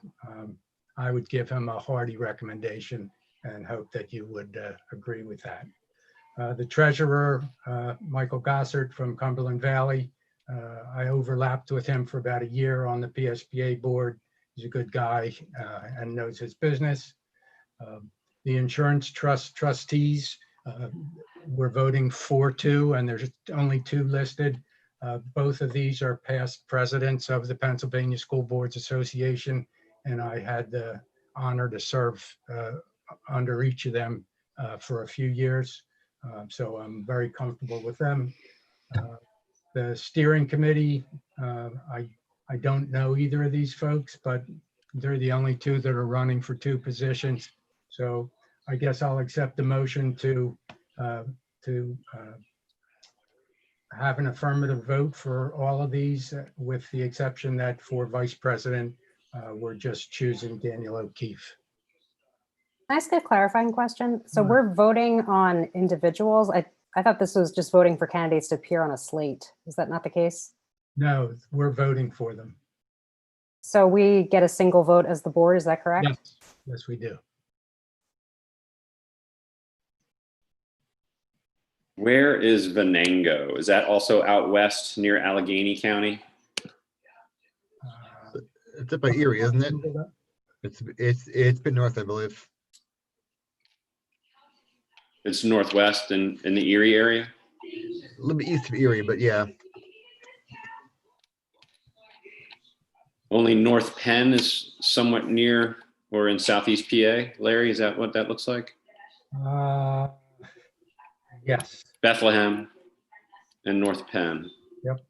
I would give him a hearty recommendation and hope that you would agree with that. The treasurer, Michael Gossard from Cumberland Valley, I overlapped with him for about a year on the PSBA board. He's a good guy and knows his business. The insurance trust trustees, we're voting 4-2, and there's only 2 listed. Both of these are past presidents of the Pennsylvania School Boards Association, and I had the honor to serve under each of them for a few years. So I'm very comfortable with them. The steering committee, I don't know either of these folks, but they're the only 2 that are running for 2 positions. So I guess I'll accept the motion to have an affirmative vote for all of these, with the exception that for vice president, we're just choosing Daniel O'Keefe. Can I ask a clarifying question? So we're voting on individuals. I thought this was just voting for candidates to appear on a slate. Is that not the case? No, we're voting for them. So we get a single vote as the board, is that correct? Yes, yes, we do. Where is Venango? Is that also out west near Allegheny County? It's up by Erie, isn't it? It's been north, I believe. It's northwest in the Erie area? A little bit east of Erie, but yeah. Only North Penn is somewhat near or in southeast PA. Larry, is that what that looks like? Yes. Bethlehem and North Penn. Yep.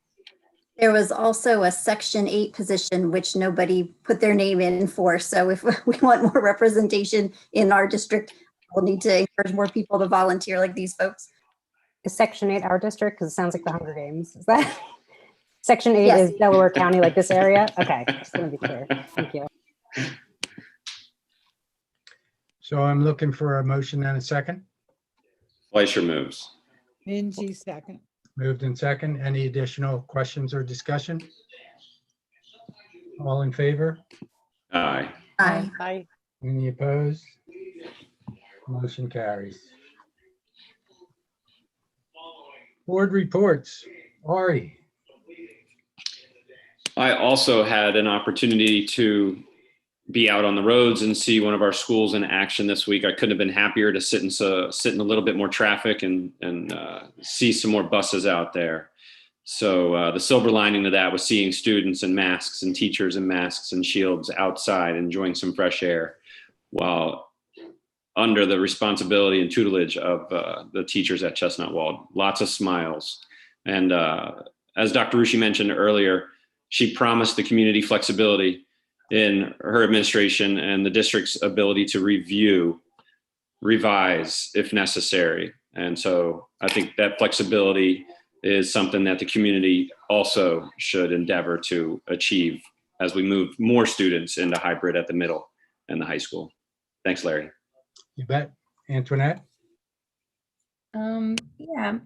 There was also a Section 8 position which nobody put their name in for. So if we want more representation in our district, we'll need to encourage more people to volunteer like these folks. Is Section 8 our district? Because it sounds like the Hunger Games. Is that? Section 8 Yes. is Delaware County, like this area? Okay, just want to be clear. Thank you. So I'm looking for a motion and a second. Fleischer moves. Mingy second. Moved in second. Any additional questions or discussion? All in favor? Aye. Aye. Aye. Any opposed? Motion carries. Board reports. Ari. I also had an opportunity to be out on the roads and see one of our schools in action this week. I couldn't have been happier to sit in a little bit more traffic and see some more buses out there. So the silver lining to that was seeing students in masks and teachers in masks and shields outside enjoying some fresh air while under the responsibility and tutelage of the teachers at Chestnut Wald. Lots of smiles. And as Dr. Rushi mentioned earlier, she promised the community flexibility in her administration and the district's ability to revise if necessary. And so I think that flexibility is something that the community also should endeavor to achieve as we move more students into hybrid at the middle and the high school. Thanks, Larry. You bet. Antoinette? Yeah,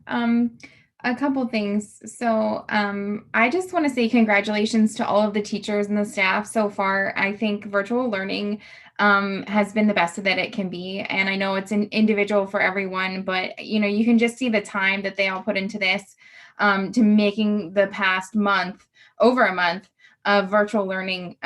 a couple things. So I just want to say congratulations to all of the teachers and the staff so far. I think virtual learning has been the best that it can be. And I know it's an individual for everyone, but you can just see the time that they all put into this, to making the past month, over a month of virtual learning,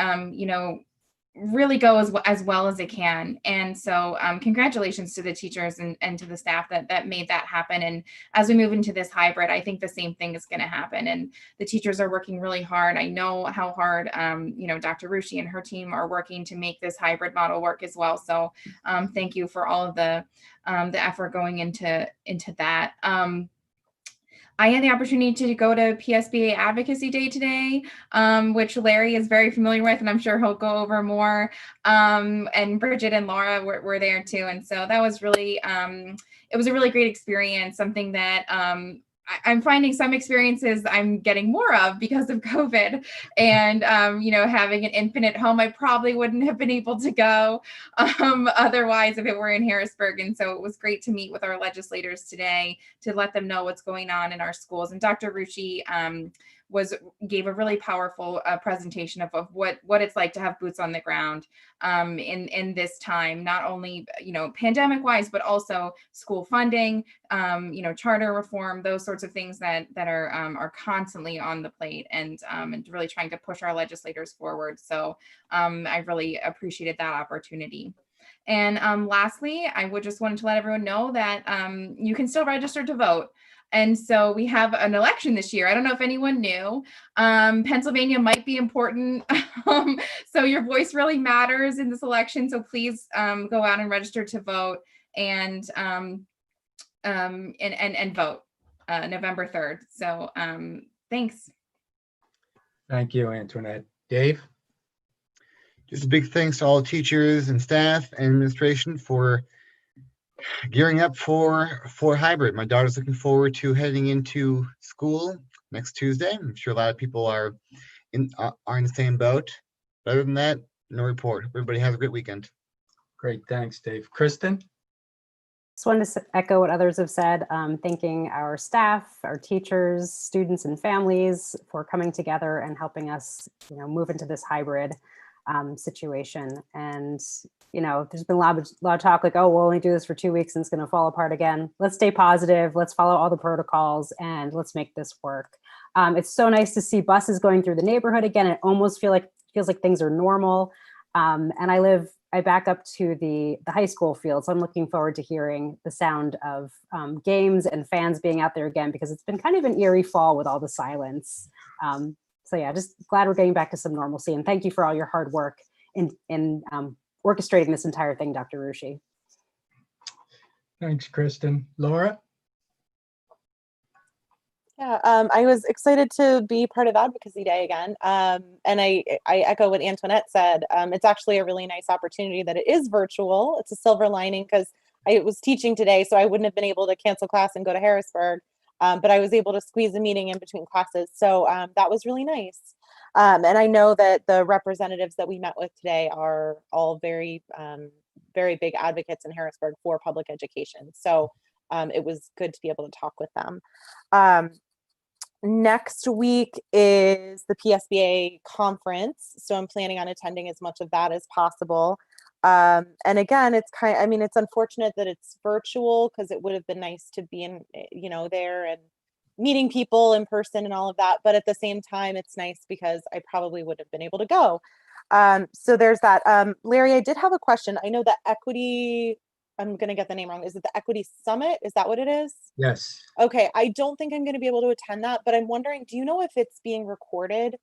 really go as well as it can. And so congratulations to the teachers and to the staff that made that happen. And as we move into this hybrid, I think the same thing is going to happen. And the teachers are working really hard. I know how hard, Dr. Rushi and her team are working to make this hybrid model work as well. So thank you for all of the effort going into that. I had the opportunity to go to PSBA Advocacy Day today, which Larry is very familiar with, and I'm sure he'll go over more. And Bridget and Laura were there too. And so that was really, it was a really great experience, something that I'm finding some experiences I'm getting more of because of COVID, and, having an infant at home, I probably wouldn't have been able to go otherwise if it were in Harrisburg. And so it was great to meet with our legislators today to let them know what's going on in our schools. And Dr. Rushi gave a really powerful presentation of what it's like to have boots on the ground in this time, not only pandemic wise, but also school funding, charter reform, those sorts of things that are constantly on the plate, and really trying to push our legislators forward. So I really appreciated that opportunity. And lastly, I would just wanted to let everyone know that you can still register to vote. And so we have an election this year. I don't know if anyone knew. Pennsylvania might be important. So your voice really matters in this election. So please go out and register to vote and vote November 3rd. So thanks. Thank you, Antoinette. Dave? Just a big thanks to all teachers and staff and administration for gearing up for hybrid. My daughter's looking forward to heading into school next Tuesday. I'm sure a lot of people are in the same boat. But other than that, no report. Everybody has a great weekend. Great, thanks, Dave. Kristen? Just wanted to echo what others have said, thanking our staff, our teachers, students, and families for coming together and helping us, move into this hybrid situation. And there's been a lot of talk like, oh, we'll only do this for 2 weeks and it's going to fall apart again. Let's stay positive. Let's follow all the protocols and let's make this work. It's so nice to see buses going through the neighborhood again. It almost feels like things are normal. And I back up to the high school field. So I'm looking forward to hearing the sound of games and fans being out there again, because it's been kind of an eerie fall with all the silence. So yeah, just glad we're getting back to some normalcy. And thank you for all your hard work in orchestrating this entire thing, Dr. Rushi. Thanks, Kristen. Laura? Yeah, I was excited to be part of Advocacy Day again. And I echo what Antoinette said. It's actually a really nice opportunity that it is virtual. It's a silver lining because I was teaching today, so I wouldn't have been able to cancel class and go to Harrisburg. But I was able to squeeze a meeting in between classes. So that was really nice. And I know that the representatives that we met with today are all very, very big advocates in Harrisburg for public education. So it was good to be able to talk with them. Next week is the PSBA conference. So I'm planning on attending as much of that as possible. And again, it's it's unfortunate that it's virtual because it would have been nice to be in, there and meeting people in person and all of that. But at the same time, it's nice because I probably would have been able to go. So there's that. Larry, I did have a question. I know that Equity, I'm going to get the name wrong. Is it the Equity Summit? Is that what it is? Yes. Okay. I don't think I'm going to be able to attend that, but I'm wondering, do you know if it's being recorded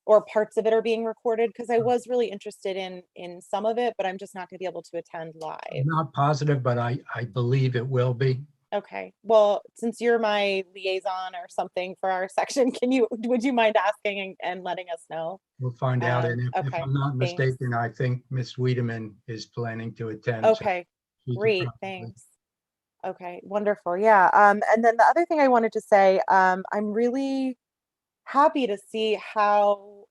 or parts of it are being recorded? Because I was really interested in some of it, but I'm just not going to be able to attend live. I'm not positive, but I believe it will be. Okay. Well, since you're my liaison or something for our section, would you mind asking and letting us know? We'll find out. And if Okay. I'm not Thanks. mistaken, I think Ms. Wiedemann is planning to attend. Okay. So she could Great. probably Thanks. Okay, wonderful. Yeah. And then the other thing I wanted to say, I'm really happy to see how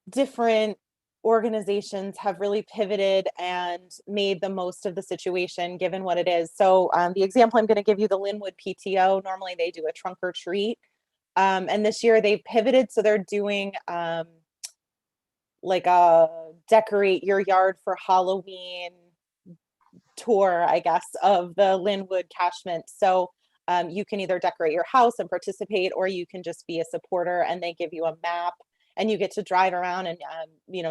different organizations have really pivoted and made the most of the situation given what it is. So the example I'm going to give you, the Linwood PTO, normally they do a trunk or treat. And this year they've pivoted. So they're doing like a decorate your yard for Halloween tour, I guess, of the Linwood catchment. So you can either decorate your house and participate, or you can just be a supporter, and they give you a map and you get to drive around and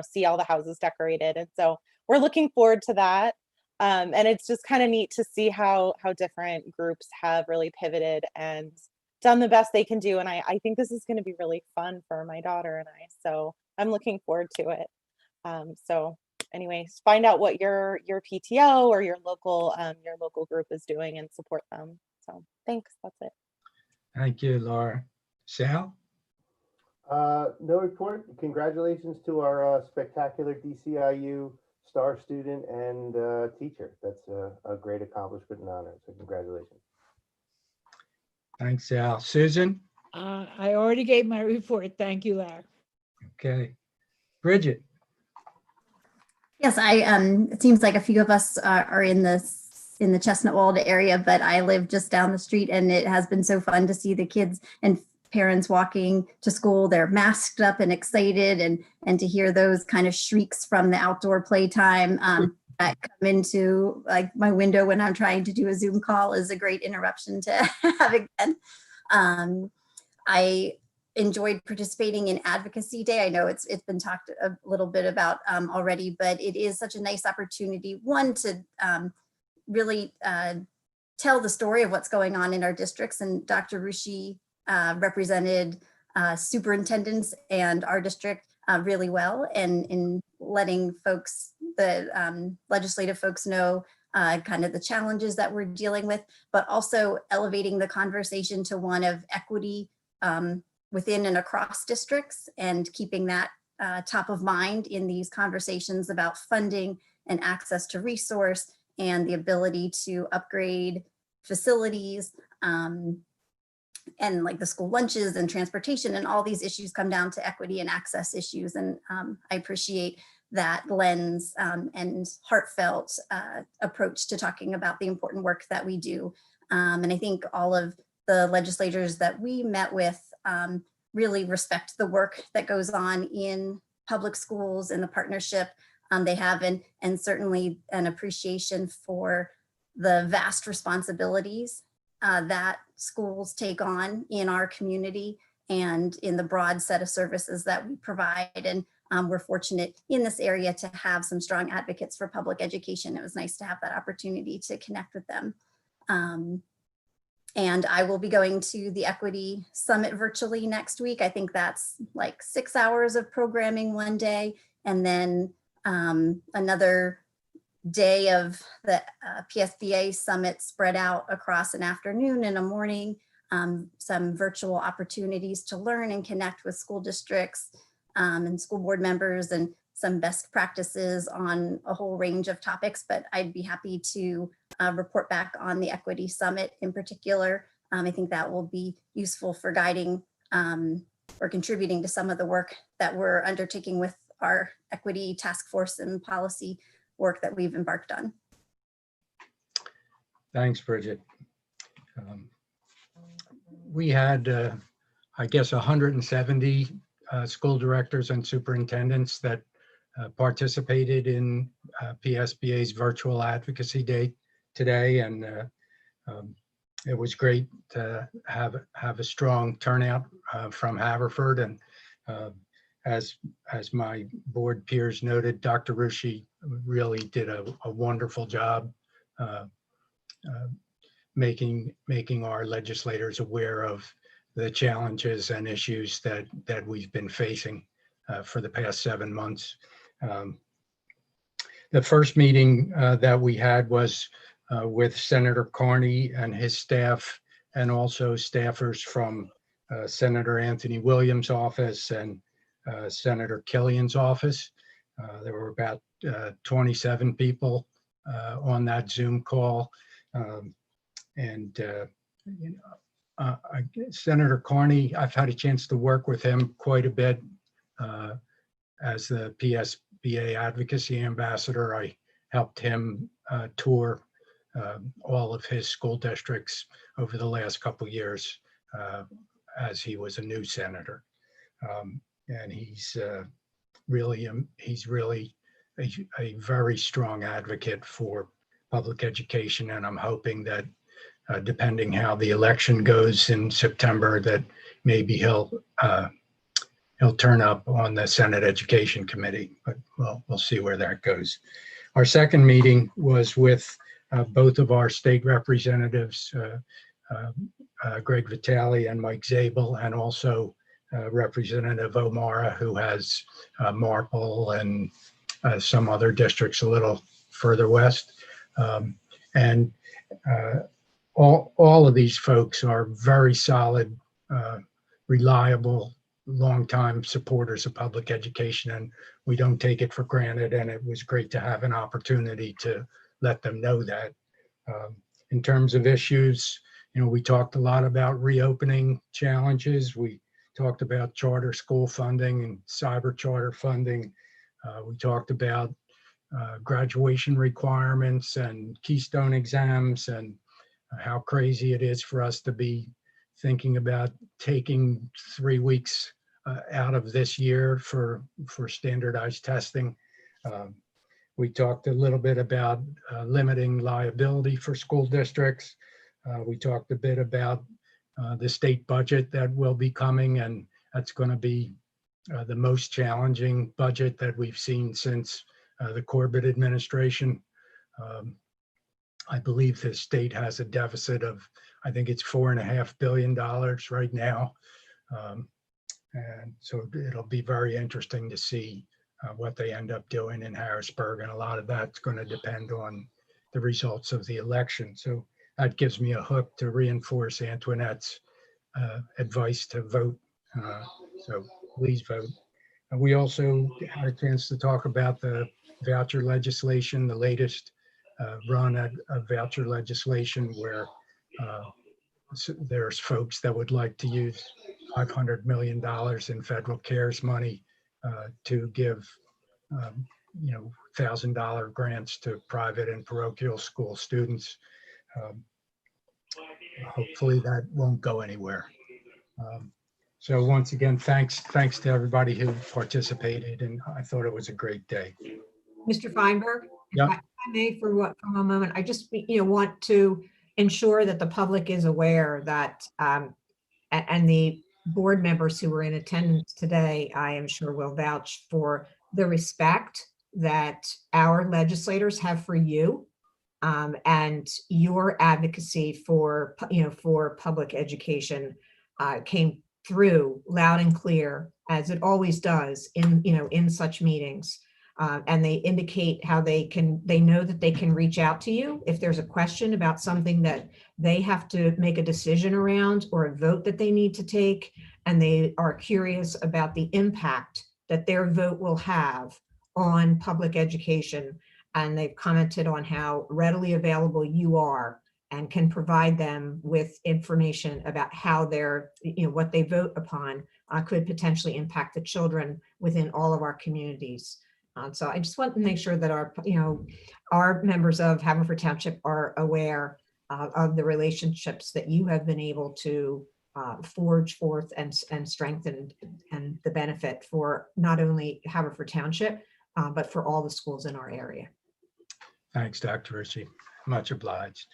see all the houses decorated. And so we're looking forward to that. And it's just kind of neat to see how different groups have really pivoted and done the best they can do. And I think this is going to be really fun for my daughter and I. So I'm looking forward to it. So anyways, find out what your PTO or your local group is doing and support them. So thanks. That's it. Thank you, Laura. Sal? No report. Congratulations to our spectacular DCIU star student and teacher. That's a great accomplishment and honor. So congratulations. Thanks, Sal. Susan? I already gave my report. Thank you, Larry. Okay. Bridget? Yes, it seems like a few of us are in the Chestnut Wald area, but I live just down the street, and it has been so fun to see the kids and parents walking to school. They're masked up and excited, and to hear those kind of shrieks from the outdoor playtime that come into like my window when I'm trying to do a Zoom call is a great interruption to have again. I enjoyed participating in Advocacy Day. I know it's been talked a little bit about already, but it is such a nice opportunity, one, to really tell the story of what's going on in our districts. And Dr. Rushi represented superintendents and our district really well, and in letting folks, the legislative folks, know kind of the challenges that we're dealing with, but also elevating the conversation to one of equity within and across districts, and keeping that top of mind in these conversations about funding and access to resource and the ability to upgrade facilities and like the school lunches and transportation, and all these issues come down to equity and access issues. And I appreciate that lens and heartfelt approach to talking about the important work that we do. And I think all of the legislators that we met with really respect the work that goes on in public schools and the partnership they have, and certainly an appreciation for the vast responsibilities that schools take on in our community and in the broad set of services that we provide. And we're fortunate in this area to have some strong advocates for public education. It was nice to have that opportunity to connect with them. And I will be going to the Equity Summit virtually next week. I think that's like 6 hours of programming one day, and then another day of the PSBA Summit spread out across an afternoon and a morning, some virtual opportunities to learn and connect with school districts and school board members, and some best practices on a whole range of topics. But I'd be happy to report back on the Equity Summit in particular. I think that will be useful for guiding or contributing to some of the work that we're undertaking with our equity task force and policy work that we've embarked on. Thanks, Bridget. We had, I guess, 170 school directors and superintendents that participated in PSBA's virtual advocacy day today, and it was great to have a strong turnout from Haverford. And as my board peers noted, Dr. Rushi really did a wonderful job making our legislators aware of the challenges and issues that we've been facing for the past 7 months. The first meeting that we had was with Senator Carney and his staff, and also staffers from Senator Anthony Williams' office and Senator Killian's office. There were about 27 people on that Zoom call. Senator Carney, I've had a chance to work with him quite a bit as the PSBA advocacy ambassador. I helped him tour all of his school districts over the last couple years as he was a new senator. And he's really a very strong advocate for public education. And I'm hoping that depending how the election goes in September, that maybe he'll turn up on the Senate Education Committee, but we'll see where that goes. Our second meeting was with both of our state representatives, Greg Vitale and Mike Zabel, and also Representative O'Mara, who has Marple and some other districts a little further west. All of these folks are very solid, reliable, longtime supporters of public education, and we don't take it for granted. And it was great to have an opportunity to let them know that. In terms of issues, we talked a lot about reopening challenges. We talked about charter school funding and cyber charter funding. We talked about graduation requirements and Keystone exams, and how crazy it is for us to be thinking about taking 3 weeks out of this year for standardized testing. We talked a little bit about limiting liability for school districts. We talked a bit about the state budget that will be coming, and that's going to be the most challenging budget that we've seen since the Corbett administration. I believe the state has a deficit of, I think it's $4.5 billion right now. And so it'll be very interesting to see what they end up doing in Harrisburg. And a lot of that's going to depend on the results of the election. So that gives me a hook to reinforce Antoinette's advice to vote. So please vote. And we also had a chance to talk about the voucher legislation, the latest run at voucher legislation, where there's folks that would like to use $500 million in federal CARES money to give $1,000 grants to private and parochial school students. Hopefully that won't go anywhere. So once again, thanks to everybody who participated, and I thought it was a great day. Mr. Feinberg, Yep. if I may for a moment, I just want to ensure that the public is aware that and the board members who were in attendance today, I am sure will vouch for the respect that our legislators have for you and your advocacy for public education came through loud and clear, as it always does in such meetings. And they indicate how they know that they can reach out to you if there's a question about something that they have to make a decision around or a vote that they need to take, and they are curious about the impact that their vote will have on public education. And they've commented on how readily available you are and can provide them with information about how what they vote upon could potentially impact the children within all of our communities. So I just want to make sure that our members of Haverford Township are aware of the relationships that you have been able to forge forth and strengthen, and the benefit for not only Haverford Township, but for all the schools in our area. Thanks, Dr. Ritchie. Much obliged.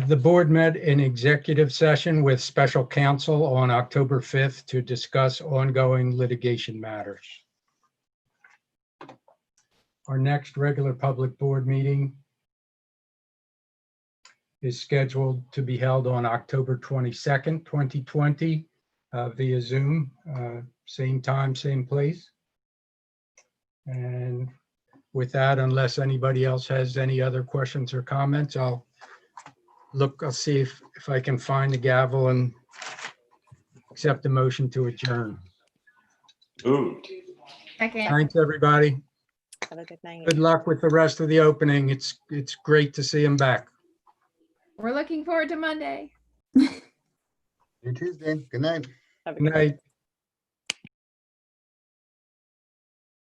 The board met in executive session with special counsel on October 5th to discuss ongoing litigation matters. Our next regular public board meeting is scheduled to be held on October 22nd, 2020 via Zoom, same time, same place. And with that, unless anybody else has any other questions or comments, I'll see if I can find the gavel and accept the motion to adjourn. Moved. Second. Thanks, everybody. Have a good night. Good luck with the rest of the opening. It's great to see them back. We're looking forward to Monday. See you Tuesday. Good night. Have a Good good night. night.